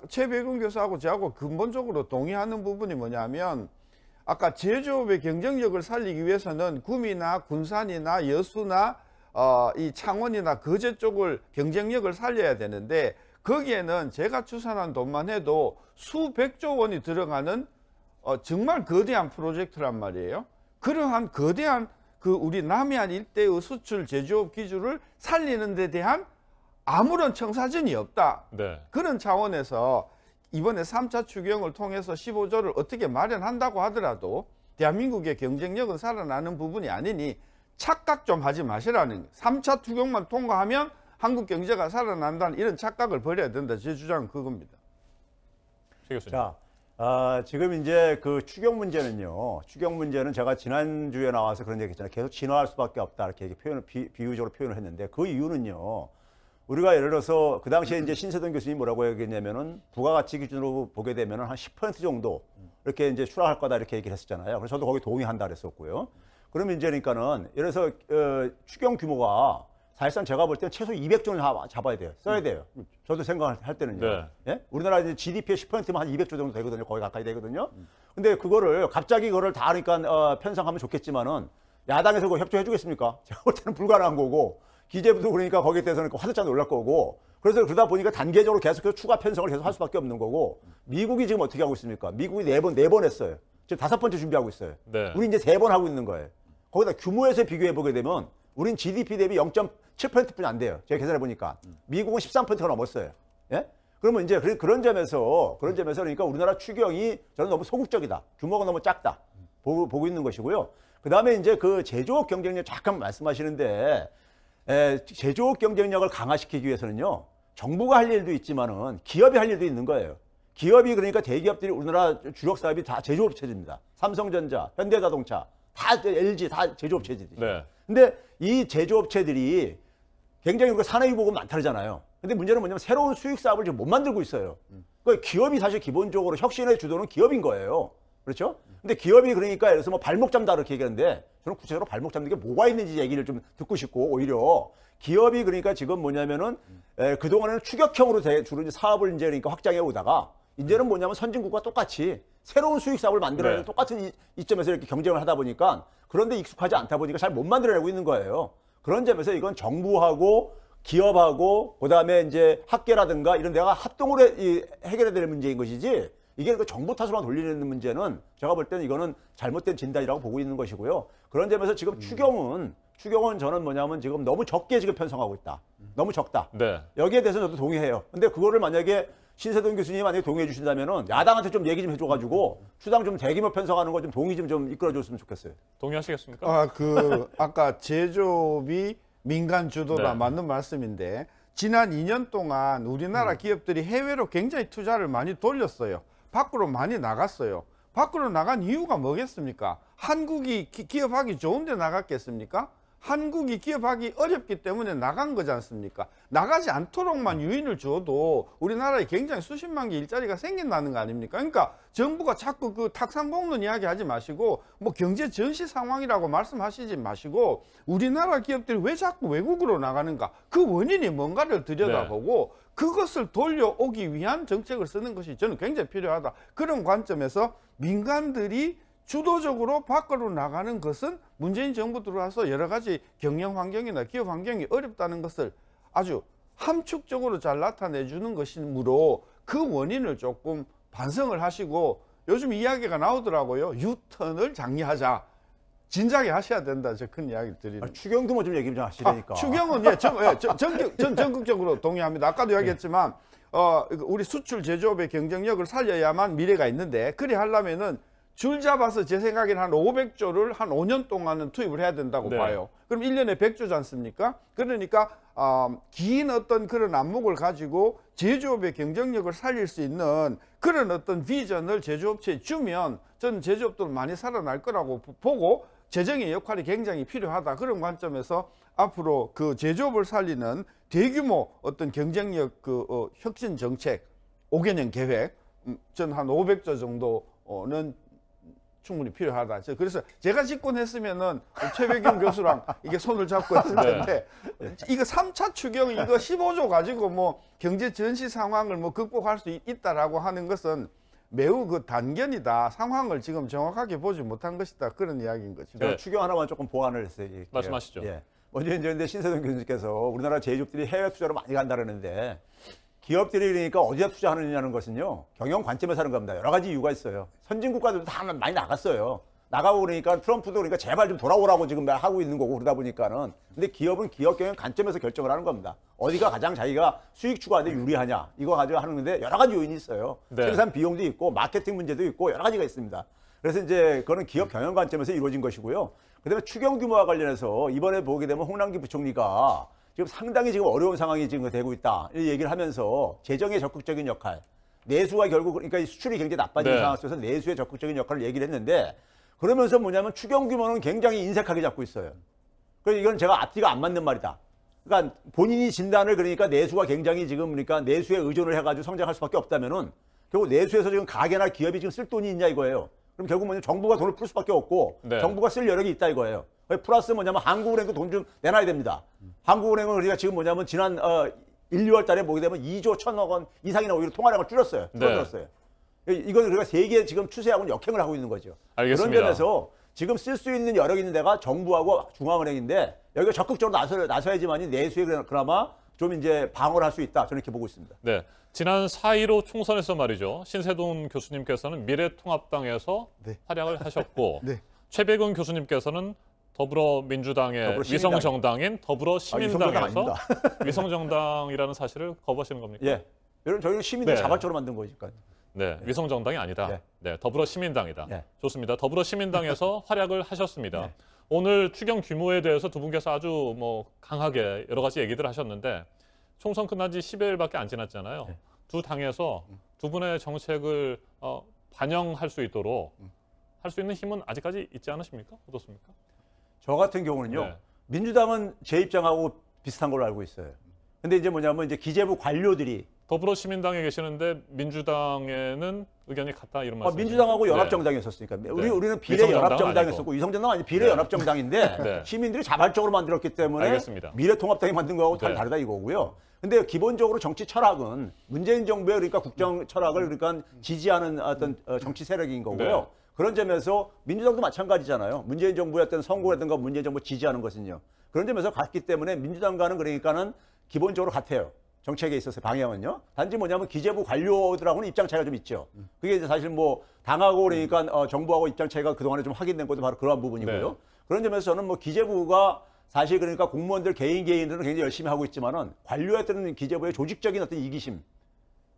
최백운 교수하고 저하고 근본적으로 동의하는 부분이 뭐냐면 아까 제조업의 경쟁력을 살리기 위해서는 구미나 군산이나 여수나 이 창원이나 거제 쪽을 경쟁력을 살려야 되는데 거기에는 제가 추산한 돈만 해도 수백조 원이 들어가는 정말 거대한 프로젝트란 말이에요. 그러한 거대한 그 우리 남해안 일대의 수출 제조업 기술을 살리는 데 대한 아무런 청사진이 없다. 그런 차원에서 이번에 3차 추경을 통해서 15조를 어떻게 마련한다고 하더라도 대한민국의 경쟁력은 살아나는 부분이 아니니 착각 좀 하지 마시라는 거예요. 3차 추경만 통과하면 한국 경제가 살아난다는 이런 착각을 버려야 된다. 제 주장은 그겁니다. 자, 지금 이제 그 추경 문제는요. 추경 문제는 제가 지난주에 나와서 그런 얘기 했잖아요. 계속 진화할 수밖에 없다. 이렇게 비유적으로 표현을 했는데 그 이유는요. 우리가 예를 들어서 그 당시에 이제 신세동 교수님이 뭐라고 얘기했냐면은 부가가치 기준으로 보게 되면은 한 10% 정도 이렇게 이제 추락할 거다 이렇게 얘기를 했었잖아요. 그래서 저도 거기 동의한다 그랬었고요. 그러면 이제 그러니까는 예를 들어서 추경 규모가 사실상 제가 볼 때는 최소 200 정도 잡아야 돼요. 써야 돼요. 저도 생각할 때는요. 네. 예? 우리나라 이제 GDP의 10%면 한 200조 정도 되거든요. 거의 가까이 되거든요. 근데 그거를 갑자기 그거를 다 하니까 편성하면 좋겠지만은 야당에서 그거 협조해 주겠습니까? 제가 볼 때는 불가능한 거고 기재부도 그러니까 거기에 대해서는 화들짝 놀랄 거고 그래서 그러다 보니까 단계적으로 계속해서 추가 편성을 계속 할 수밖에 없는 거고 미국이 지금 어떻게 하고 있습니까? 미국이 네 번 했어요. 지금 5번째 준비하고 있어요. 네. 우리 이제 3번 하고 있는 거예요. 거기다 규모에서 비교해 보게 되면 우린 GDP 대비 0.7%뿐이 안 돼요. 제가 계산해 보니까 미국은 13%가 넘었어요. 예? 그러면 이제 그런 점에서 그러니까 우리나라 추경이 저는 너무 소극적이다. 규모가 너무 작다. 보고 있는 것이고요. 그 다음에 이제 그 제조업 경쟁력 잠깐 말씀하시는데 제조업 경쟁력을 강화시키기 위해서는요. 정부가 할 일도 있지만은 기업이 할 일도 있는 거예요. 기업이 그러니까 대기업들이 우리나라 주력 사업이 다 제조업체들입니다. 삼성전자, 현대자동차, 다 LG 다 제조업체들이죠. 네. 근데 이 제조업체들이 굉장히 우리가 산업유보가 많다잖아요. 근데 문제는 뭐냐면 새로운 수익 사업을 지금 못 만들고 있어요. 그러니까 기업이 사실 기본적으로 혁신의 주도는 기업인 거예요. 그렇죠? 근데 기업이 그러니까 예를 들어서 뭐 발목 잡다 이렇게 얘기하는데 저는 구체적으로 발목 잡는 게 뭐가 있는지 얘기를 좀 듣고 싶고 오히려 기업이 그러니까 지금 뭐냐면은 그동안에는 추격형으로 주로 이제 사업을 이제 그러니까 확장해 오다가 이제는 뭐냐면 선진국과 똑같이 새로운 수익 사업을 만들어내는 똑같은 이점에서 이렇게 경쟁을 하다 보니까 그런데 익숙하지 않다 보니까 잘 못 만들어내고 있는 거예요. 그런 점에서 이건 정부하고 기업하고 그다음에 이제 학계라든가 이런 데가 합동으로 해결해야 될 문제인 것이지 이게 그 정부 탓으로만 돌리는 문제는 제가 볼 때는 이거는 잘못된 진단이라고 보고 있는 것이고요. 그런 점에서 지금 추경은 저는 뭐냐면 지금 너무 적게 지금 편성하고 있다. 너무 적다. 네. 여기에 대해서 저도 동의해요. 근데 그거를 만약에 신세동 교수님이 만약에 동의해 주신다면은 야당한테 좀 얘기 좀 해줘가지고 추당 좀 대규모 편성하는 거 좀 동의 좀 이끌어줬으면 좋겠어요. 동의하시겠습니까? 아까 제조업이 민간 주도다 맞는 말씀인데 지난 2년 동안 우리나라 기업들이 해외로 굉장히 투자를 많이 돌렸어요. 밖으로 많이 나갔어요. 밖으로 나간 이유가 뭐겠습니까? 한국이 기업하기 좋은데 나갔겠습니까? 한국이 기업하기 어렵기 때문에 나간 거지 않습니까? 나가지 않도록만 유인을 줘도 우리나라에 굉장히 수십만 개 일자리가 생긴다는 거 아닙니까? 그러니까 정부가 자꾸 그 탁상 볶는 이야기 하지 마시고 뭐 경제 전시 상황이라고 말씀하시지 마시고 우리나라 기업들이 왜 자꾸 외국으로 나가는가? 그 원인이 뭔가를 들여다보고 그것을 돌려오기 위한 정책을 쓰는 것이 저는 굉장히 필요하다. 그런 관점에서 민간들이 주도적으로 밖으로 나가는 것은 문재인 정부 들어와서 여러 가지 경영 환경이나 기업 환경이 어렵다는 것을 아주 함축적으로 잘 나타내주는 것이므로 그 원인을 조금 반성을 하시고 요즘 이야기가 나오더라고요. 유턴을 장려하자. 진작에 하셔야 된다. 저 큰 이야기를 드리는. 추경도 뭐 좀 얘기 좀 하시라니까. 추경은 전 전국적으로 동의합니다. 아까도 이야기했지만 우리 수출 제조업의 경쟁력을 살려야만 미래가 있는데 그리 하려면은 줄 잡아서 제 생각에는 한 500조를 한 5년 동안은 투입을 해야 된다고 봐요. 그럼 1년에 100조지 않습니까? 그러니까 긴 어떤 그런 안목을 가지고 제조업의 경쟁력을 살릴 수 있는 그런 어떤 비전을 제조업체에 주면 저는 제조업도 많이 살아날 거라고 보고 재정의 역할이 굉장히 필요하다. 그런 관점에서 앞으로 그 제조업을 살리는 대규모 어떤 경쟁력 혁신 정책 5개년 계획 전 한 500조 정도는 충분히 필요하다. 그래서 제가 집권했으면은 최백경 교수랑 이게 손을 잡고 했을 텐데 이거 3차 추경 이거 15조 가지고 뭐 경제 전시 상황을 뭐 극복할 수 있다라고 하는 것은 매우 그 단견이다. 상황을 지금 정확하게 보지 못한 것이다. 그런 이야기인 거죠. 제가 추경 하나만 조금 보완을 했어요. 말씀하시죠. 먼저 이제 신세동 교수님께서 우리나라 제조업들이 해외 투자로 많이 간다는데 기업들이 그러니까 어디다 투자하느냐는 것은요 경영 관점에서 하는 겁니다. 여러 가지 이유가 있어요. 선진 국가들도 다 많이 나갔어요. 나가고 그러니까 트럼프도 그러니까 제발 좀 돌아오라고 지금 하고 있는 거고 그러다 보니까는 근데 기업은 기업 경영 관점에서 결정을 하는 겁니다. 어디가 가장 자기가 수익 추구하는데 유리하냐 이거 가지고 하는 건데 여러 가지 요인이 있어요. 생산 비용도 있고 마케팅 문제도 있고 여러 가지가 있습니다. 그래서 이제 그거는 기업 경영 관점에서 이루어진 것이고요. 그다음에 추경 규모와 관련해서 이번에 보게 되면 홍남기 부총리가 지금 상당히 지금 어려운 상황이 지금 되고 있다 이 얘기를 하면서 재정의 적극적인 역할 내수가 결국 그러니까 수출이 굉장히 나빠지는 네. 상황 속에서 내수의 적극적인 역할을 얘기를 했는데 그러면서 뭐냐면 추경 규모는 굉장히 인색하게 잡고 있어요. 그래서 이건 제가 앞뒤가 안 맞는 말이다. 그러니까 본인이 진단을 그러니까 내수가 굉장히 지금 그러니까 내수에 의존을 해가지고 성장할 수밖에 없다면은 결국 내수에서 지금 가게나 기업이 지금 쓸 돈이 있냐 이거예요. 그럼 결국 뭐냐면 정부가 돈을 풀 수밖에 없고 네. 정부가 쓸 여력이 있다 이거예요. 플러스 뭐냐면 한국은행도 돈 좀 내놔야 됩니다. 한국은행은 우리가 지금 뭐냐면 지난 1, 2월 달에 보게 되면 2조 1,000억 원 이상이나 오히려 통화량을 줄였어요. 줄어들었어요. 이건 우리가 세계 지금 추세하고는 역행을 하고 있는 거죠. 알겠습니다. 그런 점에서 지금 쓸 수 있는 여력이 있는 데가 정부하고 중앙은행인데 여기가 적극적으로 나서야지만이 내수에 그나마 좀 이제 방어를 할 수 있다. 저는 이렇게 보고 있습니다. 네, 지난 4.15 총선에서 말이죠. 신세돈 교수님께서는 미래통합당에서 활약을 하셨고 네. 최백은 교수님께서는 더불어민주당의 위성정당인 더불어시민당에서 위성정당이라는 사실을 거부하시는 겁니까? 예. 여러분 저희는 시민들 네. 자발적으로 만든 거니까. 네, 위성정당이 아니다. 네, 더불어시민당이다. 네. 좋습니다. 더불어시민당에서 활약을 하셨습니다. 오늘 추경 규모에 대해서 두 분께서 아주 강하게 여러 가지 얘기들 하셨는데 총선 끝난 지 10여일밖에 안 지났잖아요. 두 당에서 두 분의 정책을 반영할 수 있도록 할 수 있는 힘은 아직까지 있지 않으십니까? 어떻습니까? 저 같은 경우는요. 네. 민주당은 제 입장하고 비슷한 걸로 알고 있어요. 근데 이제 뭐냐면 이제 기재부 관료들이 더불어시민당에 계시는데 민주당에는 의견이 같다 이런 말씀. 민주당하고 연합정당이었으니까 우리는 비례연합정당이었고 위성정당 아니 비례연합정당인데 네. 시민들이 자발적으로 만들었기 때문에 알겠습니다. 미래통합당이 만든 거하고 다르다 이거고요. 근데 기본적으로 정치 철학은 문재인 정부의 그러니까 국정 철학을 그러니까 지지하는 어떤 정치 세력인 거고요. 네. 그런 점에서 민주당도 마찬가지잖아요. 문재인 정부의 어떤 선거라든가 문재인 정부 지지하는 것은요. 그런 점에서 같기 때문에 민주당과는 그러니까는 기본적으로 같아요. 정책에 있어서 방향은요. 단지 뭐냐면 기재부 관료들하고는 입장 차이가 좀 있죠. 그게 이제 사실 뭐 당하고 그러니까 정부하고 입장 차이가 그동안에 좀 확인된 것도 바로 그러한 부분이고요. 네. 그런 점에서 저는 뭐 기재부가 사실 그러니까 공무원들 개인들은 굉장히 열심히 하고 있지만은 관료에 따른 기재부의 조직적인 어떤 이기심,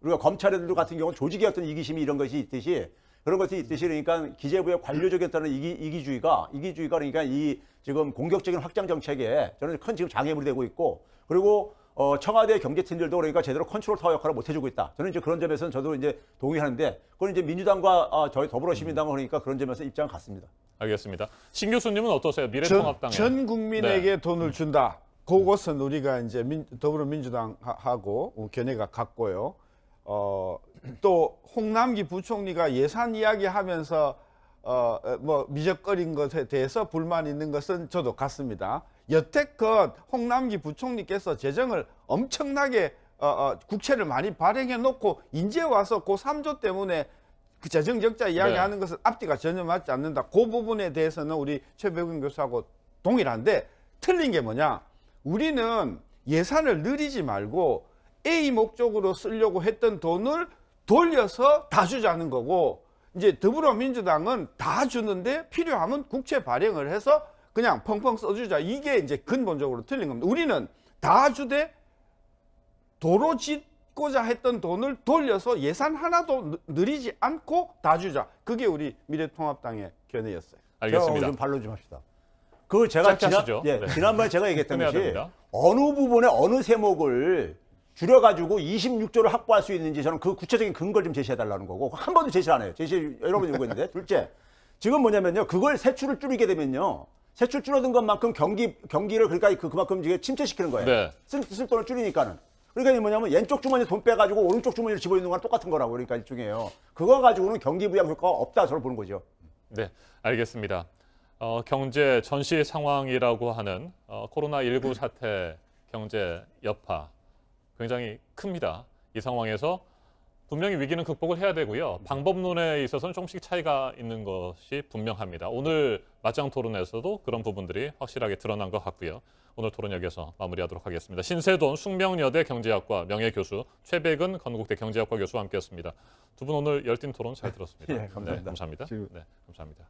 우리가 검찰들 같은 경우는 조직의 어떤 이기심이 이런 것이 있듯이 그런 것이 있듯이 그러니까 기재부의 관료적인 어떤 이기주의가 그러니까 이 지금 공격적인 확장 정책에 저는 큰 지금 장애물이 되고 있고 그리고 청와대 경제팀들도 그러니까 제대로 컨트롤 타워 역할을 못 해주고 있다. 저는 이제 그런 점에서는 저도 이제 동의하는데 그건 이제 민주당과 저희 더불어시민당은 그러니까 그런 점에서 입장은 같습니다. 알겠습니다. 신 교수님은 어떠세요? 미래통합당에 전 국민에게 돈을 준다. 그것은 우리가 이제 더불어민주당하고 견해가 같고요. 또 홍남기 부총리가 예산 이야기하면서 뭐 미적거린 것에 대해서 불만 있는 것은 저도 같습니다. 여태껏 홍남기 부총리께서 재정을 엄청나게 국채를 많이 발행해 놓고 이제 와서 그 3조 때문에 그 재정 적자 이야기하는 것은 앞뒤가 전혀 맞지 않는다. 그 부분에 대해서는 우리 최백은 교수하고 동일한데 틀린 게 뭐냐? 우리는 예산을 늘리지 말고 A 목적으로 쓰려고 했던 돈을 돌려서 다 주자는 거고 이제 더불어민주당은 다 주는데 필요하면 국채 발행을 해서 그냥 펑펑 써주자. 이게 이제 근본적으로 틀린 겁니다. 우리는 다 주되 도로 짓고자 했던 돈을 돌려서 예산 하나도 늘리지 않고 다 주자. 그게 우리 미래통합당의 견해였어요. 알겠습니다. 좀 반론 좀 합시다. 그 제가 지난번에 제가 얘기했던 것이 어느 부분에 어느 세목을 줄여가지고 26조를 확보할 수 있는지 저는 그 구체적인 근거를 좀 제시해달라는 거고 한 번도 제시를 안 해요. 여러분이 요구했는데 둘째, 지금 뭐냐면요. 그걸 세출을 줄이게 되면요. 세출 줄어든 것만큼 경기를 그러니까 그만큼 침체시키는 거예요. 네. 쓸 돈을 줄이니까는. 그러니까 뭐냐면 왼쪽 주머니에 돈 빼가지고 오른쪽 주머니를 집어넣는 거랑 똑같은 거라고 그러니까 일종이에요. 그거 가지고는 경기 부양 효과가 없다 저는 보는 거죠. 네, 알겠습니다. 경제 전시 상황이라고 하는 코로나19 사태 경제 여파 굉장히 큽니다. 이 상황에서 분명히 위기는 극복을 해야 되고요. 방법론에 있어서는 조금씩 차이가 있는 것이 분명합니다. 오늘 맞짱 토론에서도 그런 부분들이 확실하게 드러난 것 같고요. 오늘 토론 여기서 마무리하도록 하겠습니다. 신세돈 숙명여대 경제학과 명예교수, 최백은 건국대 경제학과 교수와 함께했습니다. 두 분 오늘 열띤 토론 잘 들었습니다. 예, 감사합니다. 네, 감사합니다. 네, 감사합니다.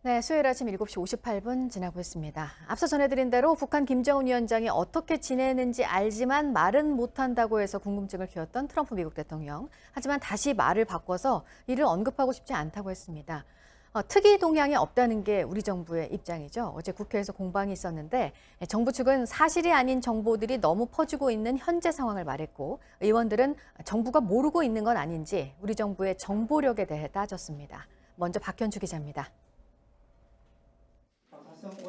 네, 수요일 아침 7시 58분 지나고 있습니다. 앞서 전해드린 대로 북한 김정은 위원장이 어떻게 지내는지 알지만 말은 못한다고 해서 궁금증을 키웠던 트럼프 미국 대통령. 하지만 다시 말을 바꿔서 이를 언급하고 싶지 않다고 했습니다. 특이 동향이 없다는 게 우리 정부의 입장이죠. 어제 국회에서 공방이 있었는데 정부 측은 사실이 아닌 정보들이 너무 퍼지고 있는 현재 상황을 말했고 의원들은 정부가 모르고 있는 건 아닌지 우리 정부의 정보력에 대해 따졌습니다. 먼저 박현주 기자입니다.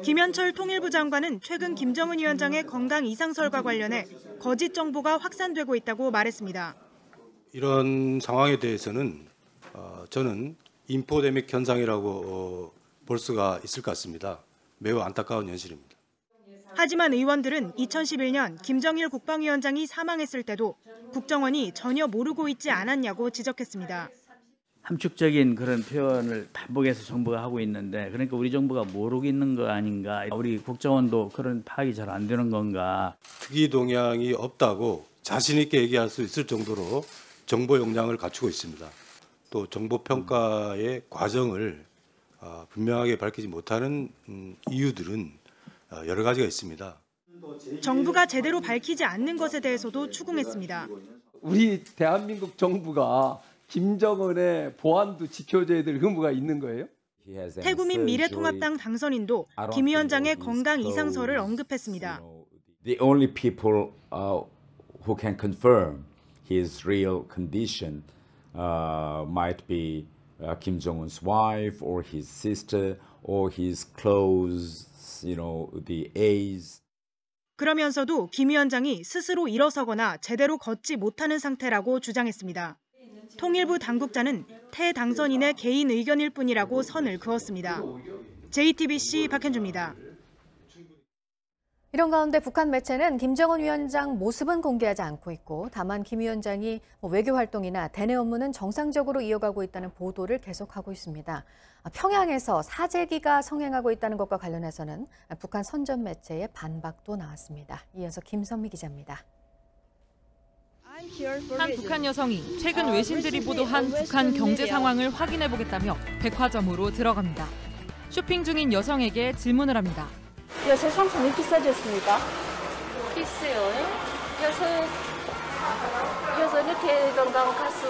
김현철 통일부 장관은 최근 김정은 위원장의 건강 이상설과 관련해 거짓 정보가 확산되고 있다고 말했습니다. 이런 상황에 대해서는 저는 인포데믹 현상이라고 볼 수가 있을 것 같습니다. 매우 안타까운 현실입니다. 하지만 의원들은 2011년 김정일 국방위원장이 사망했을 때도 국정원이 전혀 모르고 있지 않았냐고 지적했습니다. 함축적인 그런 표현을 반복해서 정부가 하고 있는데 그러니까 우리 정부가 모르고 있는 거 아닌가. 우리 국정원도 그런 파악이 잘 안 되는 건가. 특이 동향이 없다고 자신 있게 얘기할 수 있을 정도로 정보 역량을 갖추고 있습니다. 또 정보 평가의 과정을 분명하게 밝히지 못하는 이유들은 여러 가지가 있습니다. 정부가 제대로 밝히지 않는 것에 대해서도 추궁했습니다. 우리 대한민국 정부가 김정은의 보안도 지켜줘야 될 의무가 있는 거예요? 태국민 미래통합당 당선인도 김 위원장의 건강 이상설을 언급했습니다. The only people who can confirm his real condition might be Kim Jong-un's wife or his sister or his close, the aides. 그러면서도 김 위원장이 스스로 일어서거나 제대로 걷지 못하는 상태라고 주장했습니다. 통일부 당국자는 태 당선인의 개인 의견일 뿐이라고 선을 그었습니다. JTBC 박현주입니다. 이런 가운데 북한 매체는 김정은 위원장 모습은 공개하지 않고 있고 다만 김 위원장이 외교 활동이나 대내 업무는 정상적으로 이어가고 있다는 보도를 계속하고 있습니다. 평양에서 사재기가 성행하고 있다는 것과 관련해서는 북한 선전 매체의 반박도 나왔습니다. 이어서 김선미 기자입니다. 한 북한 여성이 최근 외신들이 보도한 북한 경제 상황을 확인해보겠다며 백화점으로 들어갑니다. 쇼핑 중인 여성에게 질문을 합니다. 요새 상품이 비싸졌습니까? 비싸요. 요새 이렇게 건강 가스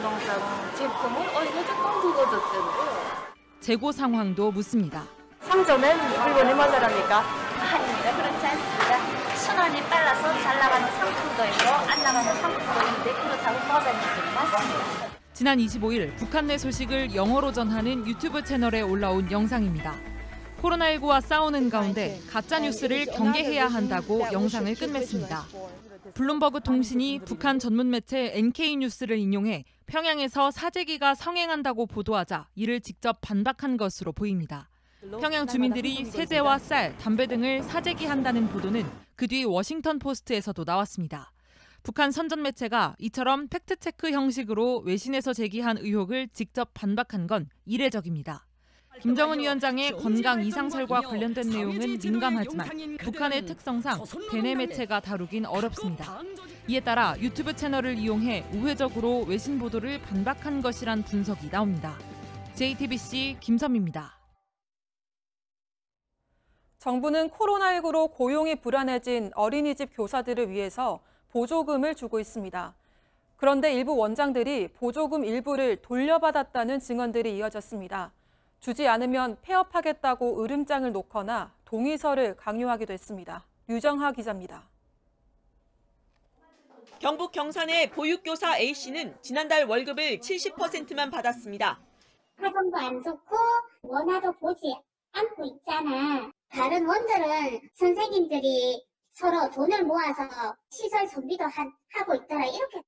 농장 제품은 요즘 조금 그거졌던데. 재고 상황도 묻습니다. 상점엔 물건이 모자랍니까? 아닙니다. 그렇지 않습니다. 순환이 빨라서 잘 나가는 상품도 있고 안 나가는 상품도 있는데 그렇다고 버전이 많습니다. 지난 25일 북한 내 소식을 영어로 전하는 유튜브 채널에 올라온 영상입니다. 코로나19와 싸우는 가운데 가짜 뉴스를 경계해야 한다고 영상을 끝맺습니다. 블룸버그 통신이 북한 전문 매체 NK뉴스를 인용해 평양에서 사재기가 성행한다고 보도하자 이를 직접 반박한 것으로 보입니다. 평양 주민들이 세제와 쌀, 담배 등을 사재기한다는 보도는 그 뒤 워싱턴 포스트에서도 나왔습니다. 북한 선전 매체가 이처럼 팩트체크 형식으로 외신에서 제기한 의혹을 직접 반박한 건 이례적입니다. 김정은 위원장의 건강 이상설과 관련된 내용은 민감하지만 북한의 특성상 대내 매체가 다루긴 어렵습니다. 이에 따라 유튜브 채널을 이용해 우회적으로 외신 보도를 반박한 것이란 분석이 나옵니다. JTBC 김선미입니다. 정부는 코로나19로 고용이 불안해진 어린이집 교사들을 위해서 보조금을 주고 있습니다. 그런데 일부 원장들이 보조금 일부를 돌려받았다는 증언들이 이어졌습니다. 주지 않으면 폐업하겠다고 으름장을 놓거나 동의서를 강요하기도 했습니다. 유정하 기자입니다. 경북 경산의 보육교사 A씨는 지난달 월급을 70%만 받았습니다. 학원도 안 좋고 원화도 보지 않고 있잖아. 다른 원들은 선생님들이 서로 돈을 모아서 시설 정비도 하고 있더라. 이렇게.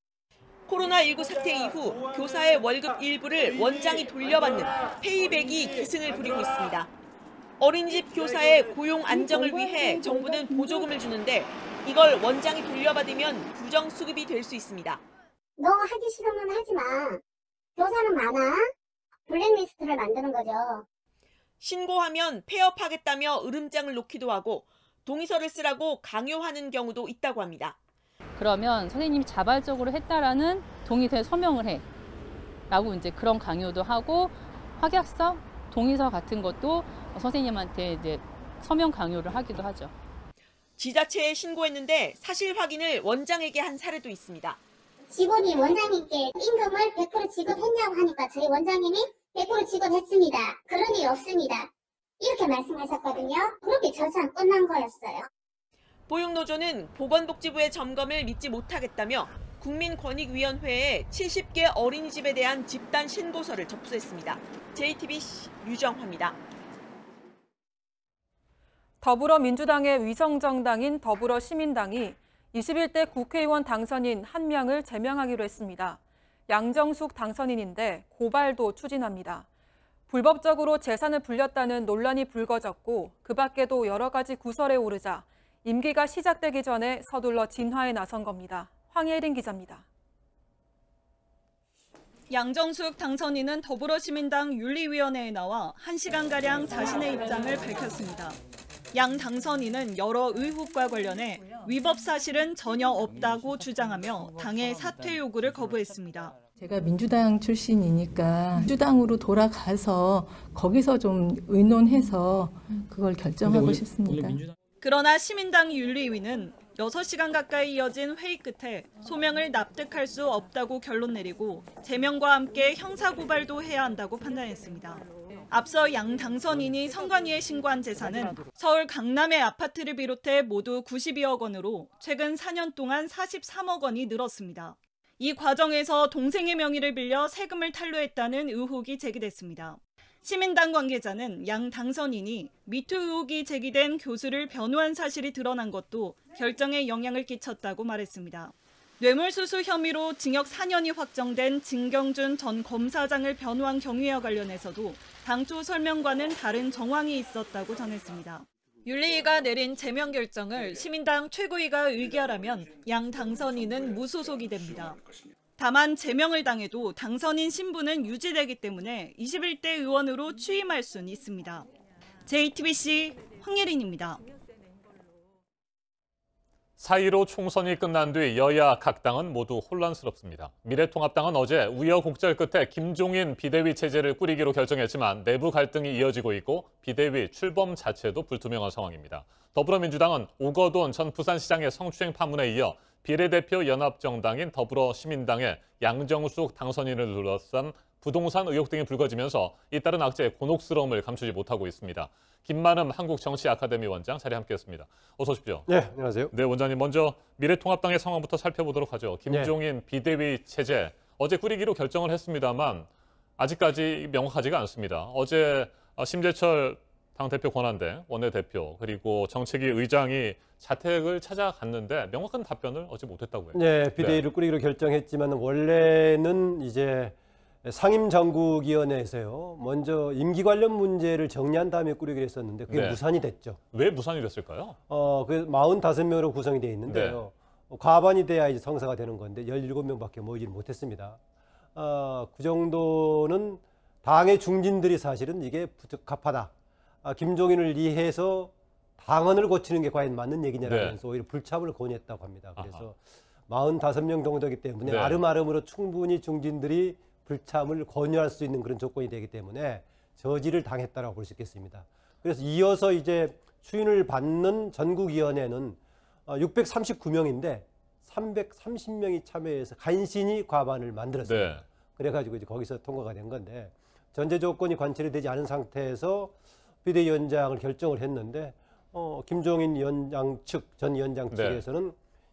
코로나19 사태 이후 교사의 월급 일부를 원장이 돌려받는 페이백이 기승을 부리고 있습니다. 어린이집 교사의 고용 안정을 위해 정부는 보조금을 주는데 이걸 원장이 돌려받으면 부정수급이 될 수 있습니다. 너 하기 싫으면 하지 마. 교사는 많아. 블랙리스트를 만드는 거죠. 신고하면 폐업하겠다며 으름장을 놓기도 하고 동의서를 쓰라고 강요하는 경우도 있다고 합니다. 그러면 선생님이 자발적으로 했다라는 동의서에 서명을 해 라고 이제 그런 강요도 하고 확약서 동의서 같은 것도 선생님한테 이제 서면 강요를 하기도 하죠. 지자체에 신고했는데 사실 확인을 원장에게 한 사례도 있습니다. 직원이 원장님께 임금을 100% 지급했냐고 하니까 저희 원장님이 100% 지급했습니다. 그런 일 없습니다. 이렇게 말씀하셨거든요. 그렇게 절차는 끝난 거였어요. 보육노조는 보건복지부의 점검을 믿지 못하겠다며 국민권익위원회에 70개 어린이집에 대한 집단 신고서를 접수했습니다. JTBC 유정화입니다. 더불어민주당의 위성정당인 더불어시민당이 21대 국회의원 당선인 1명을 제명하기로 했습니다. 양정숙 당선인인데 고발도 추진합니다. 불법적으로 재산을 불렸다는 논란이 불거졌고 그 밖에도 여러 가지 구설에 오르자 임기가 시작되기 전에 서둘러 진화에 나선 겁니다. 황예린 기자입니다. 양정숙 당선인은 더불어시민당 윤리위원회에 나와 1시간가량 자신의 입장을 밝혔습니다. 양 당선인은 여러 의혹과 관련해 위법 사실은 전혀 없다고 주장하며 당의 사퇴 요구를 거부했습니다. 제가 민주당 출신이니까 민주당으로 돌아가서 거기서 좀 의논해서 그걸 결정하고 싶습니다. 그러나 시민당 윤리위는 6시간 가까이 이어진 회의 끝에 소명을 납득할 수 없다고 결론 내리고 제명과 함께 형사고발도 해야 한다고 판단했습니다. 앞서 양 당선인이 선관위에 신고한 재산은 서울 강남의 아파트를 비롯해 모두 92억 원으로 최근 4년 동안 43억 원이 늘었습니다. 이 과정에서 동생의 명의를 빌려 세금을 탈루했다는 의혹이 제기됐습니다. 시민당 관계자는 양 당선인이 미투 의혹이 제기된 교수를 변호한 사실이 드러난 것도 결정에 영향을 끼쳤다고 말했습니다. 뇌물수수 혐의로 징역 4년이 확정된 진경준 전 검사장을 변호한 경위와 관련해서도 당초 설명과는 다른 정황이 있었다고 전했습니다. 윤리위가 내린 제명 결정을 시민당 최고위가 의결하면 양 당선인은 무소속이 됩니다. 다만 제명을 당해도 당선인 신분은 유지되기 때문에 21대 의원으로 취임할 수는 있습니다. JTBC 황예린입니다. 4.15 총선이 끝난 뒤 여야 각 당은 모두 혼란스럽습니다. 미래통합당은 어제 우여곡절 끝에 김종인 비대위 체제를 꾸리기로 결정했지만 내부 갈등이 이어지고 있고 비대위 출범 자체도 불투명한 상황입니다. 더불어민주당은 오거돈 전 부산시장의 성추행 파문에 이어 비례대표 연합정당인 더불어시민당의 양정숙 당선인을 둘러싼 부동산 의혹 등이 불거지면서 잇따른 악재의 곤혹스러움을 감추지 못하고 있습니다. 김만흠 한국정치아카데미 원장 자리에 함께했습니다. 어서 오십시오. 네, 안녕하세요. 네, 원장님 먼저 미래통합당의 상황부터 살펴보도록 하죠. 김종인 비대위 체제 어제 꾸리기로 결정을 했습니다만 아직까지 명확하지가 않습니다. 어제 심재철 당대표 권한대 원내대표 그리고 정책위 의장이 자택을 찾아갔는데 명확한 답변을 어제 못했다고요. 네, 비대위를 꾸리기로 결정했지만 원래는 이제 상임정국위원회에서요. 먼저 임기 관련 문제를 정리한 다음에 꾸리기로 했었는데 그게 무산이 됐죠. 왜 무산이 됐을까요? 그 45명으로 구성이 되어 있는데요. 과반이 돼야 이제 성사가 되는 건데 17명밖에 모이지 못했습니다. 그 정도는 당의 중진들이 사실은 이게 부적합하다. 김종인을 이해해서 당헌을 고치는 게 과연 맞는 얘기냐라면서 오히려 불참을 권유했다고 합니다. 그래서 45명 정도이기 때문에 아름아름으로 충분히 중진들이 불참을 권유할 수 있는 그런 조건이 되기 때문에 저지를 당했다라고 볼 수 있겠습니다. 그래서 이어서 이제 추인을 받는 전국위원회는 639명인데 330명이 참여해서 간신히 과반을 만들었어요. 그래가지고 이제 거기서 통과가 된 건데 전제 조건이 관철이 되지 않은 상태에서 비대위원장을 결정을 했는데 김종인 위원장 측, 전 위원장 측에서는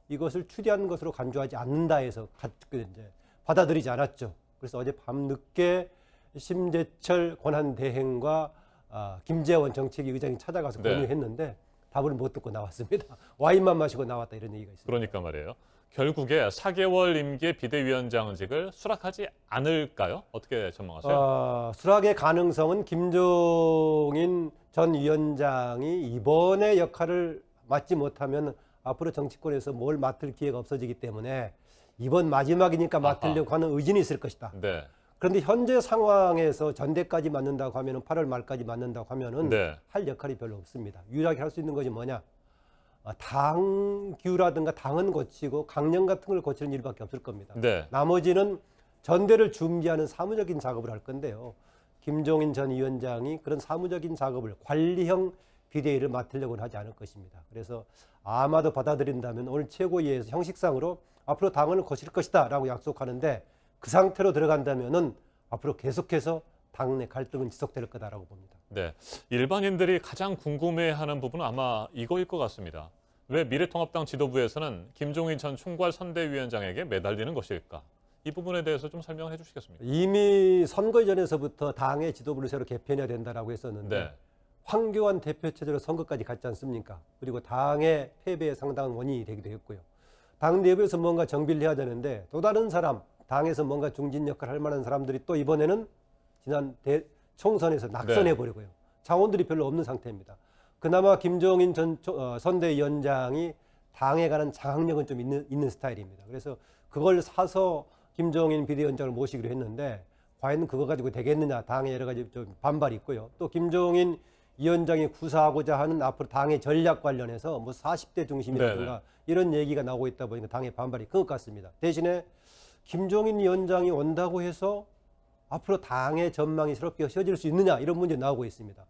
이것을 추대한 것으로 간주하지 않는다 해서 이제 받아들이지 않았죠. 그래서 어제 밤늦게 심재철 권한대행과 김재원 정책위 의장이 찾아가서 권유했는데 답을 못 듣고 나왔습니다. 와인만 마시고 나왔다 이런 얘기가 있습니다. 그러니까 말이에요. 결국에 4개월 임기의 비대위원장직을 수락하지 않을까요? 어떻게 전망하세요? 수락의 가능성은 김종인 전 위원장이 이번에 역할을 맡지 못하면 앞으로 정치권에서 뭘 맡을 기회가 없어지기 때문에 이번 마지막이니까 맡으려고 하는 의지는 있을 것이다. 그런데 현재 상황에서 전대까지 맡는다고 하면 8월 말까지 맡는다고 하면은 할 역할이 별로 없습니다. 유일하게 할 수 있는 것이 뭐냐? 당규라든가 당은 고치고 강령 같은 걸 고치는 일밖에 없을 겁니다. 나머지는 전대를 준비하는 사무적인 작업을 할 건데요. 김종인 전 위원장이 그런 사무적인 작업을 관리형 비대위를 맡으려고는 하지 않을 것입니다. 그래서 아마도 받아들인다면 오늘 최고위에서 형식상으로 앞으로 당원을 거칠 것이다 라고 약속하는데 그 상태로 들어간다면은 앞으로 계속해서 당내 갈등은 지속될 거다라고 봅니다. 네, 일반인들이 가장 궁금해하는 부분은 아마 이거일 것 같습니다. 왜 미래통합당 지도부에서는 김종인 전 총괄 선대위원장에게 매달리는 것일까? 이 부분에 대해서 좀 설명을 해주시겠습니까? 이미 선거 전에서부터 당의 지도부를 새로 개편해야 된다라고 했었는데 네. 황교안 대표 체제로 선거까지 갔지 않습니까? 그리고 당의 패배에 상당한 원인이 되기도 했고요. 당 내부에서 뭔가 정비를 해야 되는데 또 다른 사람, 당에서 뭔가 중진 역할을 할 만한 사람들이 또 이번에는 지난 총선에서 낙선해버리고요. 자원들이 별로 없는 상태입니다. 그나마 김종인 전 선대위원장이 당에 관한 장악력은 좀 있는 스타일입니다. 그래서 그걸 사서 김종인 비대위원장을 모시기로 했는데 과연 그거 가지고 되겠느냐, 당에 여러 가지 좀 반발이 있고요. 또 김종인 위원장이 구사하고자 하는 앞으로 당의 전략 관련해서 뭐 40대 중심이라든가 이런 얘기가 나오고 있다 보니까 당의 반발이 큰 것 같습니다. 대신에 김종인 위원장이 온다고 해서 앞으로 당의 전망이 새롭게 씌워질 수 있느냐 이런 문제 나오고 있습니다.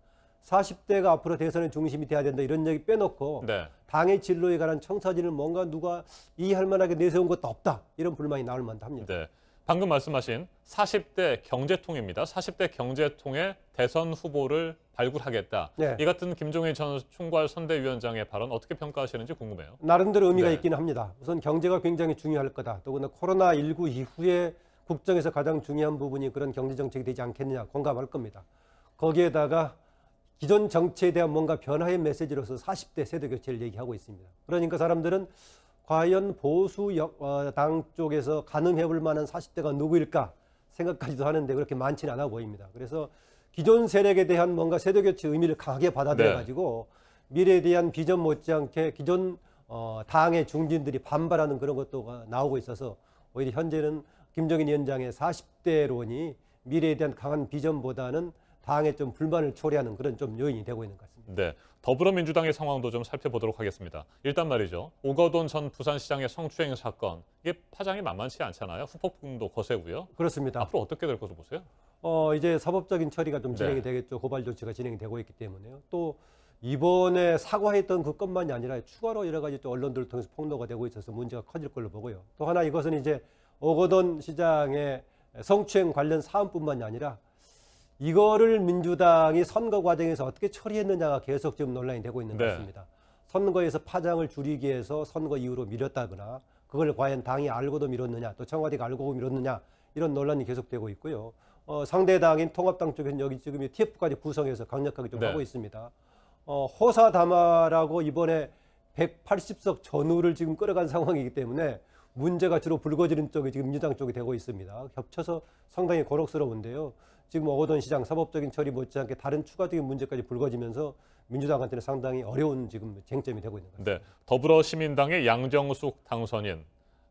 40대가 앞으로 대선의 중심이 돼야 된다 이런 얘기 빼놓고 당의 진로에 관한 청사진을 뭔가 누가 이해할 만하게 내세운 것도 없다 이런 불만이 나올 만도 합니다. 네. 방금 말씀하신 40대 경제통입니다. 40대 경제통의 대선 후보를 발굴하겠다. 네. 이 같은 김종인 전 총괄 선대위원장의 발언 어떻게 평가하시는지 궁금해요. 나름대로 의미가 있기는 합니다. 우선 경제가 굉장히 중요할 거다. 더구나 코로나19 이후에 국정에서 가장 중요한 부분이 그런 경제정책이 되지 않겠느냐 공감할 겁니다. 거기에다가 기존 정치에 대한 뭔가 변화의 메시지로서 40대 세대 교체를 얘기하고 있습니다. 그러니까 사람들은 과연 보수 당 쪽에서 가늠해 볼 만한 40대가 누구일까 생각까지도 하는데 그렇게 많지는 않아 보입니다. 그래서 기존 세력에 대한 뭔가 세대 교체 의미를 강하게 받아들여 가지고 미래에 대한 비전 못지않게 기존 당의 중진들이 반발하는 그런 것도 나오고 있어서 오히려 현재는 김종인 위원장의 40대론이 미래에 대한 강한 비전보다는 당에 좀 불만을 초래하는 그런 좀 요인이 되고 있는 것 같습니다. 네, 더불어민주당의 상황도 좀 살펴보도록 하겠습니다. 일단 말이죠. 오거돈 전 부산시장의 성추행 사건, 이게 파장이 만만치 않잖아요. 후폭풍도 거세고요. 그렇습니다. 앞으로 어떻게 될 것으로 보세요? 이제 사법적인 처리가 좀 진행이 되겠죠. 고발 조치가 진행이 되고 있기 때문에요. 또 이번에 사과했던 그 것만이 아니라 추가로 여러 가지 또 언론들을 통해서 폭로가 되고 있어서 문제가 커질 걸로 보고요. 또 하나 이것은 이제 오거돈 시장의 성추행 관련 사안뿐만이 아니라 이거를 민주당이 선거 과정에서 어떻게 처리했느냐가 계속 지금 논란이 되고 있는 것 같습니다. 선거에서 파장을 줄이기 위해서 선거 이후로 미뤘다거나 그걸 과연 당이 알고도 미뤘느냐 또 청와대가 알고 미뤘느냐 이런 논란이 계속되고 있고요. 상대당인 통합당 쪽에서는 여기 지금 TF까지 구성해서 강력하게 좀 하고 있습니다. 호사다마라고 이번에 180석 전후를 지금 끌어간 상황이기 때문에 문제가 주로 불거지는 쪽이 지금 민주당 쪽이 되고 있습니다. 겹쳐서 상당히 곤혹스러운데요. 지금 오거돈 시장 사법적인 처리 못지않게 다른 추가적인 문제까지 불거지면서 민주당한테는 상당히 어려운 지금 쟁점이 되고 있는 것 같습니다. 네, 더불어시민당의 양정숙 당선인,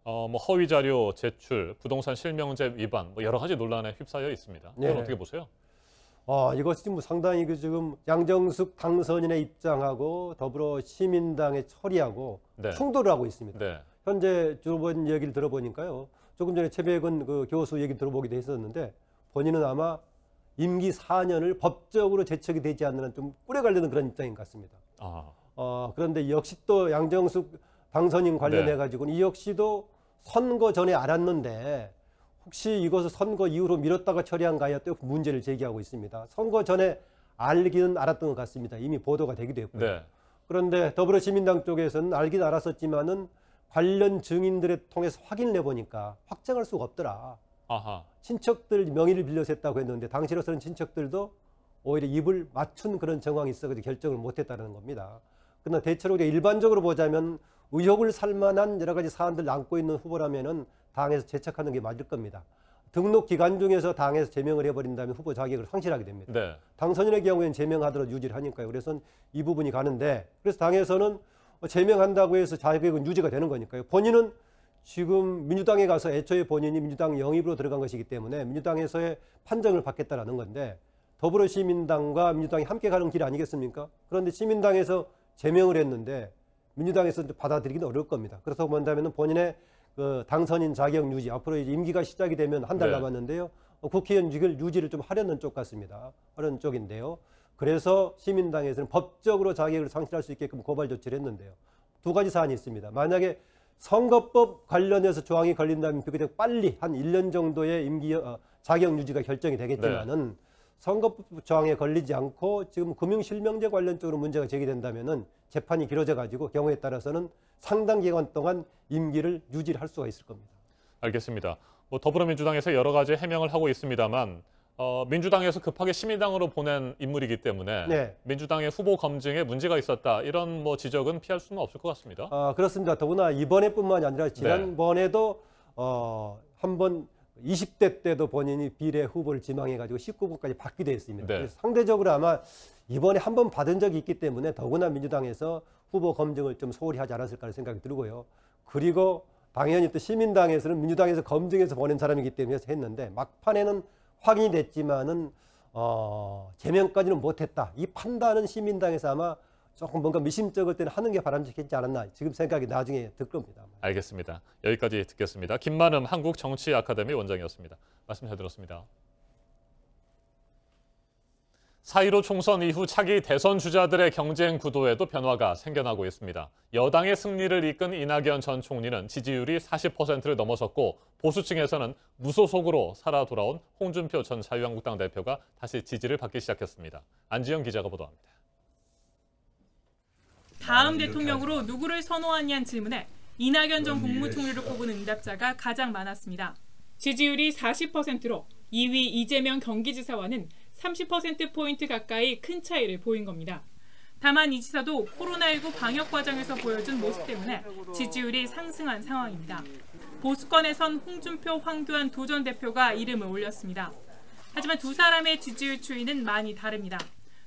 허위 자료 제출, 부동산 실명제 위반, 여러 가지 논란에 휩싸여 있습니다. 이건 어떻게 보세요? 이것이 지금 상당히 지금 양정숙 당선인의 입장하고 더불어시민당의 처리하고 충돌을 하고 있습니다. 현재 주번 얘기를 들어보니까요. 조금 전에 최백은 그 교수 얘기 들어보기도 했었는데 본인은 아마 임기 4년을 법적으로 제척이 되지 않는 한 좀 꾸려가려는 그런 입장인 것 같습니다. 그런데 역시 또 양정숙 당선인 관련해 가지고는 이 역시도 선거 전에 알았는데 혹시 이것을 선거 이후로 미뤘다가 처리한가요? 또 문제를 제기하고 있습니다. 선거 전에 알기는 알았던 것 같습니다. 이미 보도가 되기도 했고요. 그런데 더불어시민당 쪽에서는 알긴 알았었지만은 관련 증인들을 통해서 확인을 해보니까 확정할 수가 없더라. 친척들 명의를 빌려서 했다고 했는데 당시로서는 친척들도 오히려 입을 맞춘 그런 정황이 있어서 결정을 못했다는 겁니다. 그러나 대체로 일반적으로 보자면 의혹을 살만한 여러 가지 사안들을 안고 있는 후보라면은 당에서 제척하는 게 맞을 겁니다. 등록 기간 중에서 당에서 제명을 해버린다면 후보 자격을 상실하게 됩니다. 당선인의 경우에는 제명하도록 유지를 하니까요. 그래서 이 부분이 가는데 그래서 당에서는 제명한다고 해서 자격은 유지가 되는 거니까요. 본인은 지금 민주당에 가서 애초에 본인이 민주당 영입으로 들어간 것이기 때문에 민주당에서의 판정을 받겠다라는 건데 더불어시민당과 민주당이 함께 가는 길 아니겠습니까? 그런데 시민당에서 제명을 했는데 민주당에서 받아들이기는 어려울 겁니다. 그렇다고 본다면 본인의 그 당선인 자격 유지 앞으로 이제 임기가 시작이 되면 한 달 남았는데요. 국회의원직을 유지를 좀 하려는 쪽 같습니다. 하려는 쪽인데요. 그래서 시민당에서는 법적으로 자격을 상실할 수 있게끔 고발 조치를 했는데요. 두 가지 사안이 있습니다. 만약에 선거법 관련해서 조항이 걸린다면 비교적 빨리 한 1년 정도의 임기 자격 유지가 결정이 되겠지만은 선거법 조항에 걸리지 않고 지금 금융실명제 관련적으로 문제가 제기된다면은 재판이 길어져 가지고 경우에 따라서는 상당 기간 동안 임기를 유지를 할 수가 있을 겁니다. 알겠습니다. 뭐 더불어민주당에서 여러 가지 해명을 하고 있습니다만 민주당에서 급하게 시민당으로 보낸 인물이기 때문에 민주당의 후보 검증에 문제가 있었다 이런 뭐 지적은 피할 수는 없을 것 같습니다. 그렇습니다. 더구나 이번에뿐만이 아니라 지난번에도 한번 20대 때도 본인이 비례 후보를 지망해가지고 19구까지 받기도 했습니다. 그래서 상대적으로 아마 이번에 한 번 받은 적이 있기 때문에 더구나 민주당에서 후보 검증을 좀 소홀히 하지 않았을까 하는 생각이 들고요. 그리고 당연히 또 시민당에서는 민주당에서 검증해서 보낸 사람이기 때문에 했는데 막판에는 확인이 됐지만은 제명까지는 못했다. 이 판단은 시민당에서 아마 조금 뭔가 미심쩍을 때는 하는 게 바람직하지 않았나 지금 생각이 나중에 들 겁니다. 알겠습니다. 여기까지 듣겠습니다. 김만음 한국정치아카데미 원장이었습니다. 말씀 잘 들었습니다. 4.15 총선 이후 차기 대선 주자들의 경쟁 구도에도 변화가 생겨나고 있습니다. 여당의 승리를 이끈 이낙연 전 총리는 지지율이 40%를 넘어섰고 보수층에서는 무소속으로 살아 돌아온 홍준표 전 자유한국당 대표가 다시 지지를 받기 시작했습니다. 안지영 기자가 보도합니다. 다음 대통령으로 누구를 선호하냐는 질문에 이낙연 전 국무총리를 꼽은 응답자가 가장 많았습니다. 지지율이 40%로 2위 이재명 경기지사와는 30%포인트 가까이 큰 차이를 보인 겁니다. 다만 이 지사도 코로나19 방역 과정에서 보여준 모습 때문에 지지율이 상승한 상황입니다. 보수권에선 홍준표, 황교안 두 전 대표가 이름을 올렸습니다. 하지만 두 사람의 지지율 추이는 많이 다릅니다.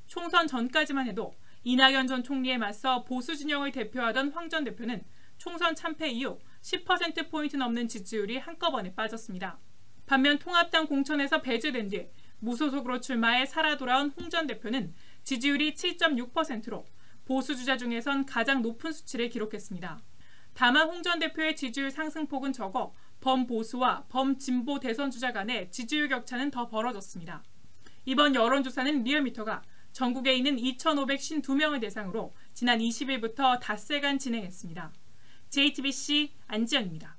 총선 전까지만 해도 이낙연 전 총리에 맞서 보수 진영을 대표하던 황 전 대표는 총선 참패 이후 10%포인트 넘는 지지율이 한꺼번에 빠졌습니다. 반면 통합당 공천에서 배제된 뒤 무소속으로 출마해 살아 돌아온 홍 전 대표는 지지율이 7.6%로 보수 주자 중에선 가장 높은 수치를 기록했습니다. 다만 홍 전 대표의 지지율 상승폭은 적어 범보수와 범진보 대선 주자 간의 지지율 격차는 더 벌어졌습니다. 이번 여론조사는 리얼미터가 전국에 있는 2,552명을 대상으로 지난 20일부터 닷새간 진행했습니다. JTBC 안지영입니다.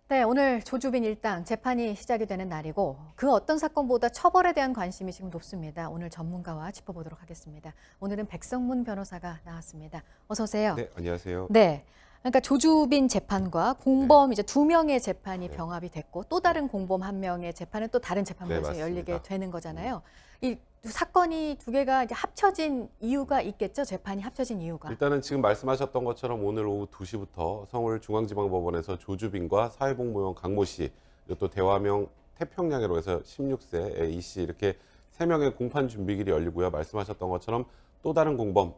네, 오늘 조주빈 일당 재판이 시작이 되는 날이고 그 어떤 사건보다 처벌에 대한 관심이 지금 높습니다. 오늘 전문가와 짚어보도록 하겠습니다. 오늘은 백성문 변호사가 나왔습니다. 어서 오세요. 네, 안녕하세요. 네, 그러니까 조주빈 재판과 공범 이제 2명의 재판이 병합이 됐고 또 다른 공범 1명의 재판은 또 다른 재판부에서 열리게 되는 거잖아요. 이 사건이 두 개가 이제 합쳐진 이유가 있겠죠? 재판이 합쳐진 이유가. 일단은 지금 말씀하셨던 것처럼 오늘 오후 2시부터 서울중앙지방법원에서 조주빈과 사회복무원 강모 씨, 또 대화명 태평양으로 해서 16세 이 씨 이렇게 3명의 공판 준비일이 열리고요. 말씀하셨던 것처럼 또 다른 공범,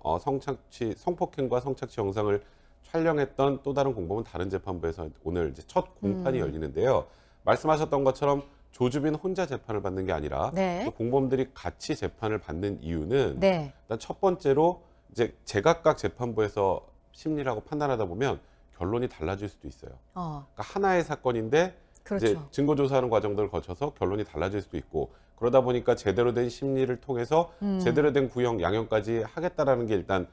성폭행과 성착취 영상을 촬영했던 또 다른 공범은 다른 재판부에서 오늘 이제 첫 공판이 열리는데요. 말씀하셨던 것처럼 조주빈 혼자 재판을 받는 게 아니라 또 공범들이 같이 재판을 받는 이유는 일단 첫 번째로 이제 제각각 재판부에서 심리를 하고 판단하다 보면 결론이 달라질 수도 있어요. 그러니까 하나의 사건인데 이제 증거 조사하는 과정들을 거쳐서 결론이 달라질 수도 있고 그러다 보니까 제대로 된 심리를 통해서 제대로 된 구형 양형까지 하겠다라는 게 일단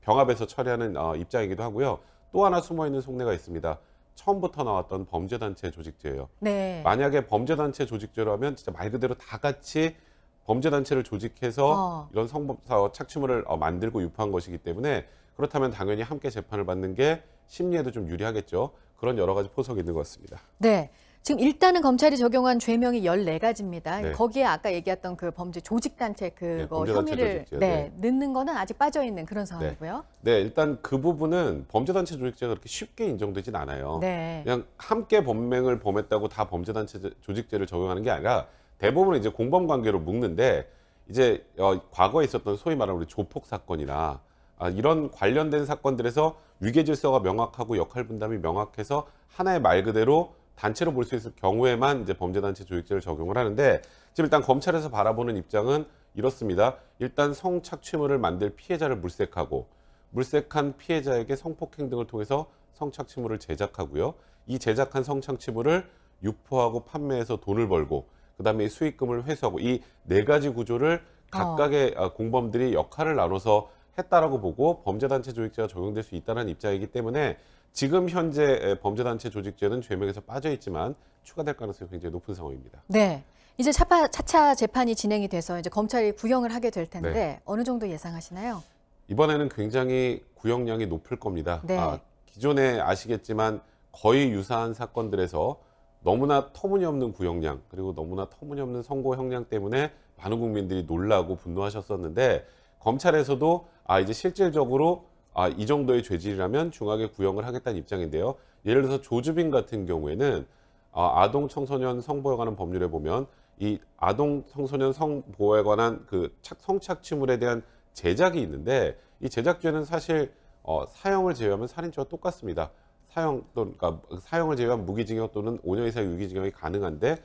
병합에서 처리하는 입장이기도 하고요. 또 하나 숨어 있는 속내가 있습니다. 처음부터 나왔던 범죄단체 조직죄예요. 만약에 범죄단체 조직죄라면 진짜 말 그대로 다 같이 범죄단체를 조직해서 이런 성범사 착취물을 만들고 유포한 것이기 때문에 그렇다면 당연히 함께 재판을 받는 게 심리에도 좀 유리하겠죠. 그런 여러 가지 포석이 있는 것 같습니다. 네. 지금 일단은 검찰이 적용한 죄명이 14가지입니다. 거기에 아까 얘기했던 그 범죄 조직단체 그거 혐의를 넣는 거는 아직 빠져있는 그런 상황이고요. 네, 일단 그 부분은 범죄단체 조직죄가 그렇게 쉽게 인정되진 않아요. 그냥 함께 범행을 범했다고 다 범죄단체 조직죄를 적용하는 게 아니라 대부분 이제 공범관계로 묶는데 이제 과거에 있었던 소위 말하는 우리 조폭 사건이나 이런 관련된 사건들에서 위계질서가 명확하고 역할 분담이 명확해서 하나의 말 그대로 단체로 볼 수 있을 경우에만 이제 범죄단체 조직죄를 적용을 하는데 지금 일단 검찰에서 바라보는 입장은 이렇습니다. 일단 성착취물을 만들 피해자를 물색하고 물색한 피해자에게 성폭행 등을 통해서 성착취물을 제작하고요. 이 제작한 성착취물을 유포하고 판매해서 돈을 벌고 그다음에 수익금을 회수하고 이 네 가지 구조를 각각의 공범들이 역할을 나눠서 했다라고 보고 범죄단체 조직죄가 적용될 수 있다는 입장이기 때문에 지금 현재 범죄단체 조직죄는 죄명에서 빠져 있지만 추가될 가능성이 굉장히 높은 상황입니다. 네. 이제 차차 재판이 진행이 돼서 이제 검찰이 구형을 하게 될 텐데 네. 어느 정도 예상하시나요? 이번에는 굉장히 구형량이 높을 겁니다. 네. 기존에 아시겠지만 거의 유사한 사건들에서 너무나 터무니없는 구형량 그리고 너무나 터무니없는 선고 형량 때문에 많은 국민들이 놀라고 분노하셨었는데 검찰에서도 이제 실질적으로 이 정도의 죄질이라면 중하게 구형을 하겠다는 입장인데요. 예를 들어서 조주빈 같은 경우에는 아동 청소년 성보호에 관한 법률에 보면 이 아동 청소년 성보호에 관한 그 성착취물에 대한 제작이 있는데 이 제작죄는 사실 사형을 제외하면 살인죄와 똑같습니다. 사형을 제외한 무기징역 또는 5년 이상의 유기징역이 가능한데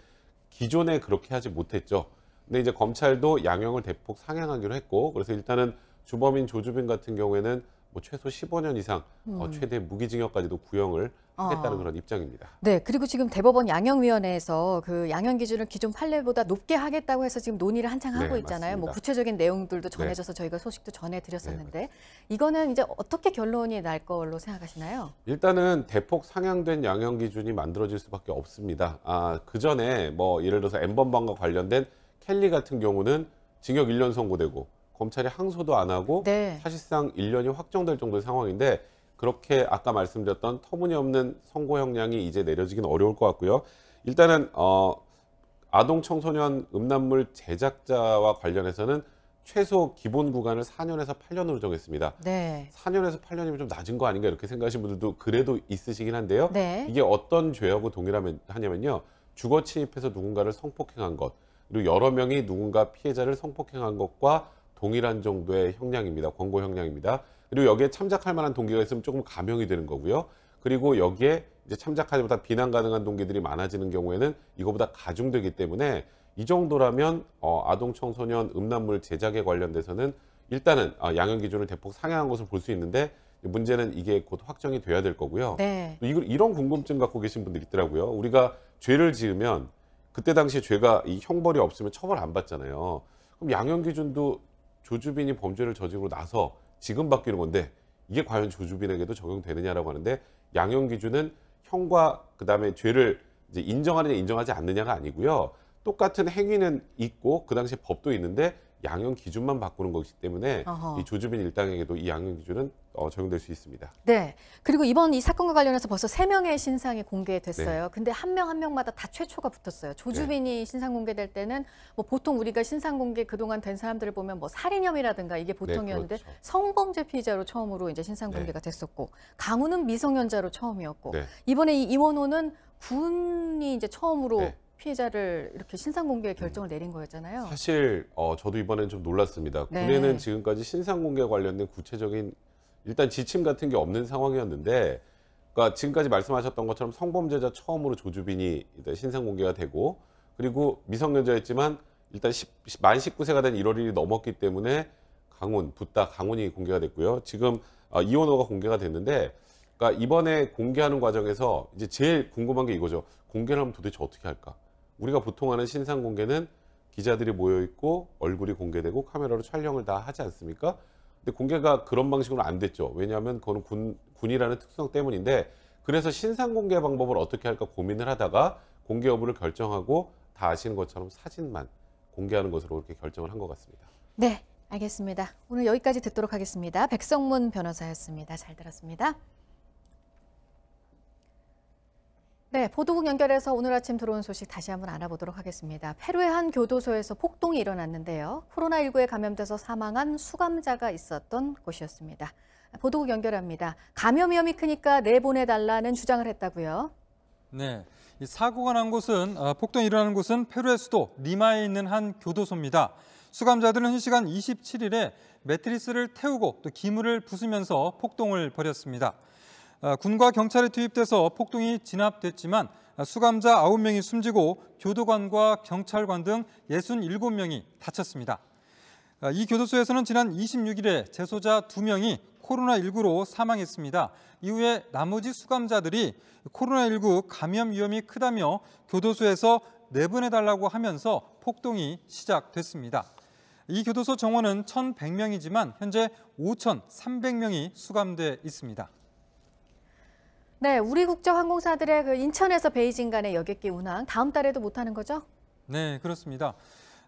기존에 그렇게 하지 못했죠. 근데 이제 검찰도 양형을 대폭 상향하기로 했고 그래서 일단은 주범인 조주빈 같은 경우에는 뭐 최소 15년 이상 최대 무기징역까지도 구형을 하겠다는 그런 입장입니다. 네, 그리고 지금 대법원 양형위원회에서 그 양형 기준을 기존 판례보다 높게 하겠다고 해서 지금 논의를 한창 하고 네, 있잖아요. 맞습니다. 뭐 구체적인 내용들도 전해져서 저희가 소식도 전해드렸었는데 이거는 이제 어떻게 결론이 날 걸로 생각하시나요? 일단은 대폭 상향된 양형 기준이 만들어질 수밖에 없습니다. 그 전에 뭐 예를 들어서 N번방과 관련된 켈리 같은 경우는 징역 1년 선고되고 검찰이 항소도 안 하고 사실상 1년이 확정될 정도의 상황인데 그렇게 아까 말씀드렸던 터무니없는 선고 형량이 이제 내려지기는 어려울 것 같고요. 일단은 아동 청소년 음란물 제작자와 관련해서는 최소 기본 구간을 4년에서 8년으로 정했습니다. 네. 4년에서 8년이면 좀 낮은 거 아닌가 이렇게 생각하시는 분들도 그래도 있으시긴 한데요. 네. 이게 어떤 죄하고 동일하냐면요. 주거 침입해서 누군가를 성폭행한 것 그리고 여러 명이 누군가 피해자를 성폭행한 것과 동일한 정도의 형량입니다. 권고 형량입니다. 그리고 여기에 참작할 만한 동기가 있으면 조금 감형이 되는 거고요. 그리고 여기에 이제 참작하지 못한 비난 가능한 동기들이 많아지는 경우에는 이거보다 가중되기 때문에 이 정도라면 아동 청소년 음란물 제작에 관련돼서는 일단은 양형 기준을 대폭 상향한 것을 볼 수 있는데 문제는 이게 곧 확정이 돼야 될 거고요. 네. 이런 궁금증 갖고 계신 분들이 있더라고요. 우리가 죄를 지으면 그때 당시에 죄가 이 형벌이 없으면 처벌 안 받잖아요. 그럼 양형 기준도 조주빈이 범죄를 저지르고 나서 지금 바뀌는 건데 이게 과연 조주빈에게도 적용되느냐라고 하는데 양형 기준은 형과 그다음에 죄를 이제 인정하느냐 인정하지 않느냐가 아니고요. 똑같은 행위는 있고 그 당시에 법도 있는데 양형 기준만 바꾸는 것이기 때문에 이 조주빈 일당에게도 이 양형 기준은 적용될 수 있습니다. 네. 그리고 이번 이 사건과 관련해서 벌써 3명의 신상이 공개됐어요. 네. 근데 한 명 한 명마다 다 최초가 붙었어요. 조주빈이 신상 공개될 때는 뭐 보통 우리가 신상 공개 그동안 된 사람들을 보면 뭐 살인 혐의라든가 이게 보통이었는데 네, 그렇죠. 성범죄 피의자로 처음으로 이제 신상 공개가 됐었고 강우는 미성년자로 처음이었고 네. 이번에 이 이원호는 군이 이제 처음으로 네. 피해자를 이렇게 신상 공개 결정을 내린 거였잖아요. 사실 저도 이번엔 좀 놀랐습니다. 네. 군에는 지금까지 신상 공개와 관련된 구체적인 일단 지침 같은 게 없는 상황이었는데 그러니까 지금까지 말씀하셨던 것처럼 성범죄자 처음으로 조주빈이 신상 공개가 되고 그리고 미성년자였지만 일단 만 19세가 된 1월 1일이 넘었기 때문에 강훈이 공개가 됐고요. 지금 이원호가 공개가 됐는데 그러니까 이번에 공개하는 과정에서 이제 제일 궁금한 게 이거죠. 공개를 하면 도대체 어떻게 할까? 우리가 보통 하는 신상 공개는 기자들이 모여 있고 얼굴이 공개되고 카메라로 촬영을 다 하지 않습니까? 근데 공개가 그런 방식으로 안 됐죠. 왜냐하면 그건 군이라는 특성 때문인데 그래서 신상 공개 방법을 어떻게 할까 고민을 하다가 공개 여부를 결정하고 다 아시는 것처럼 사진만 공개하는 것으로 그렇게 결정을 한 것 같습니다. 네, 알겠습니다. 오늘 여기까지 듣도록 하겠습니다. 백성문 변호사였습니다. 잘 들었습니다. 네, 보도국 연결해서 오늘 아침 들어온 소식 다시 한번 알아보도록 하겠습니다. 페루의 한 교도소에서 폭동이 일어났는데요. 코로나19에 감염돼서 사망한 수감자가 있었던 곳이었습니다. 보도국 연결합니다. 감염 위험이 크니까 내보내달라는 주장을 했다고요? 네, 이 사고가 난 곳은 폭동이 일어나는 곳은 페루의 수도 리마에 있는 한 교도소입니다. 수감자들은 현 시간 27일에 매트리스를 태우고 또 기물을 부수면서 폭동을 벌였습니다. 군과 경찰이 투입돼서 폭동이 진압됐지만 수감자 9명이 숨지고 교도관과 경찰관 등 67명이 다쳤습니다. 이 교도소에서는 지난 26일에 재소자 2명이 코로나19로 사망했습니다. 이후에 나머지 수감자들이 코로나19 감염 위험이 크다며 교도소에서 내보내달라고 하면서 폭동이 시작됐습니다. 이 교도소 정원은 1,100명이지만 현재 5,300명이 수감돼 있습니다. 네, 우리 국적 항공사들의 그 인천에서 베이징 간의 여객기 운항 다음 달에도 못하는 거죠? 네, 그렇습니다.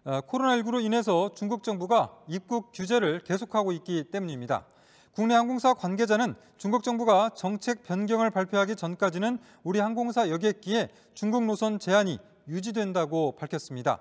코로나19로 인해서 중국 정부가 입국 규제를 계속하고 있기 때문입니다. 국내 항공사 관계자는 중국 정부가 정책 변경을 발표하기 전까지는 우리 항공사 여객기에 중국 노선 제한이 유지된다고 밝혔습니다.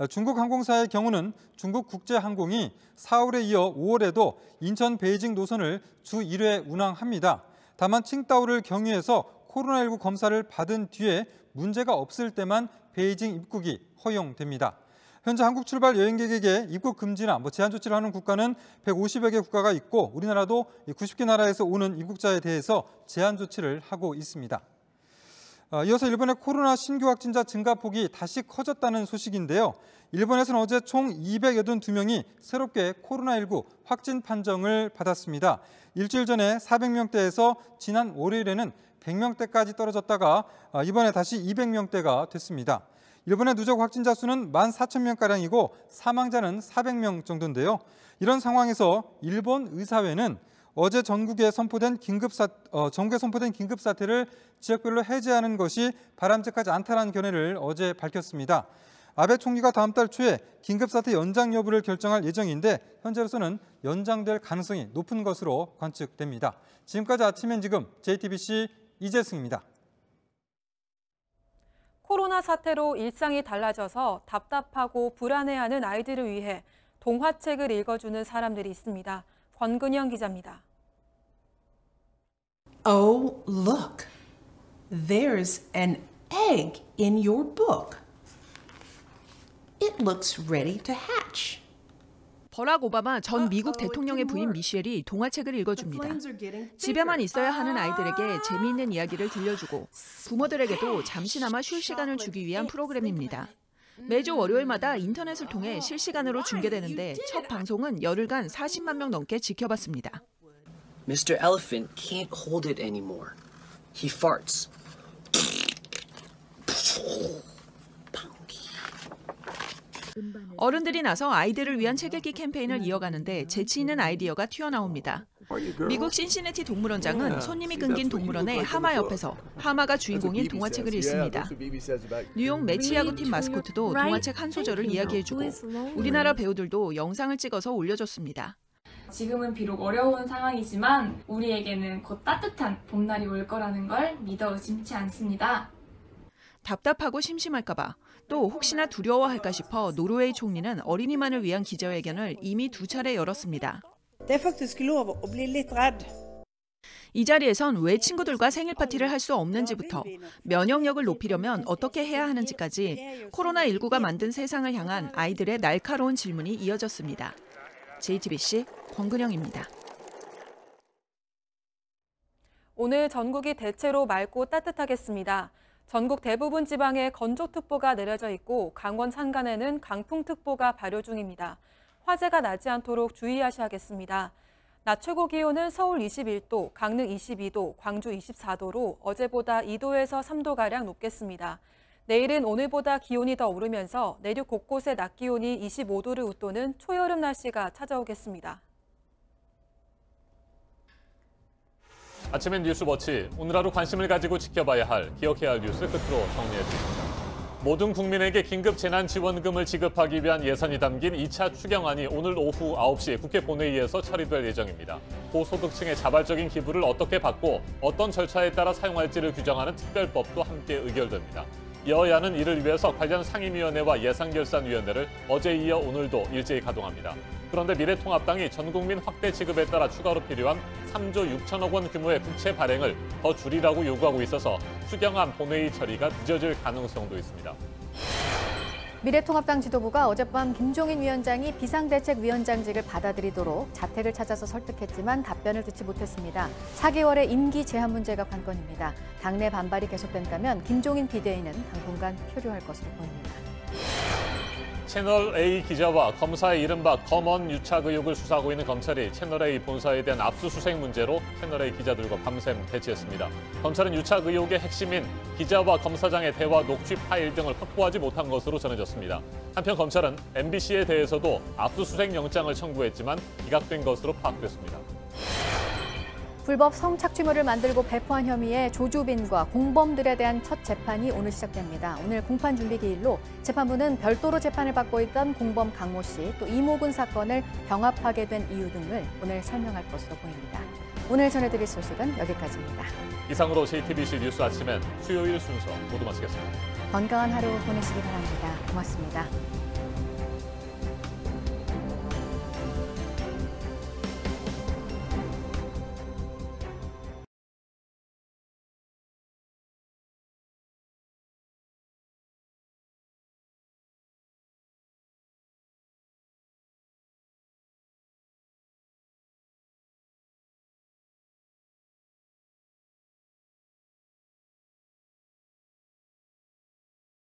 중국 항공사의 경우는 중국 국제항공이 4월에 이어 5월에도 인천 베이징 노선을 주 1회 운항합니다. 다만 칭다오를 경유해서 코로나19 검사를 받은 뒤에 문제가 없을 때만 베이징 입국이 허용됩니다. 현재 한국 출발 여행객에게 입국 금지나 제한 조치를 하는 국가는 150여 개 국가가 있고 우리나라도 90개 나라에서 오는 입국자에 대해서 제한 조치를 하고 있습니다. 이어서 일본의 코로나 신규 확진자 증가폭이 다시 커졌다는 소식인데요. 일본에서는 어제 총 282명이 새롭게 코로나19 확진 판정을 받았습니다. 일주일 전에 400명대에서 지난 월요일에는 100명대까지 떨어졌다가 이번에 다시 200명대가 됐습니다. 일본의 누적 확진자 수는 14,000명가량이고 사망자는 400명 정도인데요. 이런 상황에서 일본 의사회는 어제 전국에 선포된 긴급사태를 지역별로 해제하는 것이 바람직하지 않다는 견해를 어제 밝혔습니다. 아베 총리가 다음 달 초에 긴급사태 연장 여부를 결정할 예정인데 현재로서는 연장될 가능성이 높은 것으로 관측됩니다. 지금까지 아침엔 지금 JTBC 이재승입니다. 코로나 사태로 일상이 달라져서 답답하고 불안해하는 아이들을 위해 동화책을 읽어주는 사람들이 있습니다. 권근영 기자입니다. Oh, look. There's an egg in your book. It looks ready to hatch. 버락 오바마 전 미국 대통령의 부인 미셸이 동화책을 읽어줍니다. 집에만 있어야 하는 아이들에게 재미있는 이야기를 들려주고 부모들에게도 잠시나마 쉴 시간을 주기 위한 프로그램입니다. 매주 월요일마다 인터넷을 통해 실시간으로 중계되는데 첫 방송은 열흘간 40만 명 넘게 지켜봤습니다. Mr. Elephant can't hold it anymore. He farts. 어른들이 나서 아이들을 위한 책 읽기 캠페인을 이어가는데 재치 있는 아이디어가 튀어나옵니다. 미국 신시내티 동물원장은 손님이 끊긴 동물원의 하마 옆에서 하마가 주인공인 동화책을 읽습니다. 뉴욕 매치 야구팀 마스코트도 동화책 한 소절을 이야기해주고 우리나라 배우들도 영상을 찍어서 올려줬습니다. 지금은 비록 어려운 상황이지만 우리에게는 곧 따뜻한 봄날이 올 거라는 걸 믿어 의심치 않습니다. 답답하고 심심할까 봐 또 혹시나 두려워할까 싶어 노르웨이 총리는 어린이만을 위한 기자회견을 이미 2차례 열었습니다. 이 자리에선 왜 친구들과 생일 파티를 할 수 없는지부터 면역력을 높이려면 어떻게 해야 하는지까지 코로나19가 만든 세상을 향한 아이들의 날카로운 질문이 이어졌습니다. JTBC 권근영입니다. 오늘 전국이 대체로 맑고 따뜻하겠습니다. 전국 대부분 지방에 건조특보가 내려져 있고 강원 산간에는 강풍특보가 발효 중입니다. 화재가 나지 않도록 주의하셔야겠습니다. 낮 최고 기온은 서울 21도, 강릉 22도, 광주 24도로 어제보다 2도에서 3도가량 높겠습니다. 내일은 오늘보다 기온이 더 오르면서 내륙 곳곳의 낮 기온이 25도를 웃도는 초여름 날씨가 찾아오겠습니다. 아침엔 뉴스워치, 오늘 하루 관심을 가지고 지켜봐야 할, 기억해야 할 뉴스 끝으로 정리해드립니다. 모든 국민에게 긴급 재난지원금을 지급하기 위한 예산이 담긴 2차 추경안이 오늘 오후 9시 국회 본회의에서 처리될 예정입니다. 고소득층의 자발적인 기부를 어떻게 받고 어떤 절차에 따라 사용할지를 규정하는 특별법도 함께 의결됩니다. 여야는 이를 위해서 관련 상임위원회와 예산결산위원회를 어제 이어 오늘도 일제히 가동합니다. 그런데 미래통합당이 전국민 확대 지급에 따라 추가로 필요한 3조 6천억 원 규모의 국채 발행을 더 줄이라고 요구하고 있어서 추경안 본회의 처리가 늦어질 가능성도 있습니다. 미래통합당 지도부가 어젯밤 김종인 위원장이 비상대책위원장직을 받아들이도록 자택을 찾아서 설득했지만 답변을 듣지 못했습니다. 4개월의 임기 제한 문제가 관건입니다. 당내 반발이 계속된다면 김종인 비대위는 당분간 표류할 것으로 보입니다. 채널A 기자와 검사의 이른바 검언 유착 의혹을 수사하고 있는 검찰이 채널A 본사에 대한 압수수색 문제로 채널A 기자들과 밤샘 대치했습니다. 검찰은 유착 의혹의 핵심인 기자와 검사장의 대화 녹취 파일 등을 확보하지 못한 것으로 전해졌습니다. 한편 검찰은 MBC에 대해서도 압수수색 영장을 청구했지만 기각된 것으로 파악됐습니다. 불법 성착취물을 만들고 배포한 혐의의 조주빈과 공범들에 대한 첫 재판이 오늘 시작됩니다. 오늘 공판 준비 기일로 재판부는 별도로 재판을 받고 있던 공범 강모 씨, 또 이모군 사건을 병합하게 된 이유 등을 오늘 설명할 것으로 보입니다. 오늘 전해드릴 소식은 여기까지입니다. 이상으로 JTBC 뉴스 아침엔 수요일 순서 모두 마치겠습니다. 건강한 하루 보내시기 바랍니다. 고맙습니다.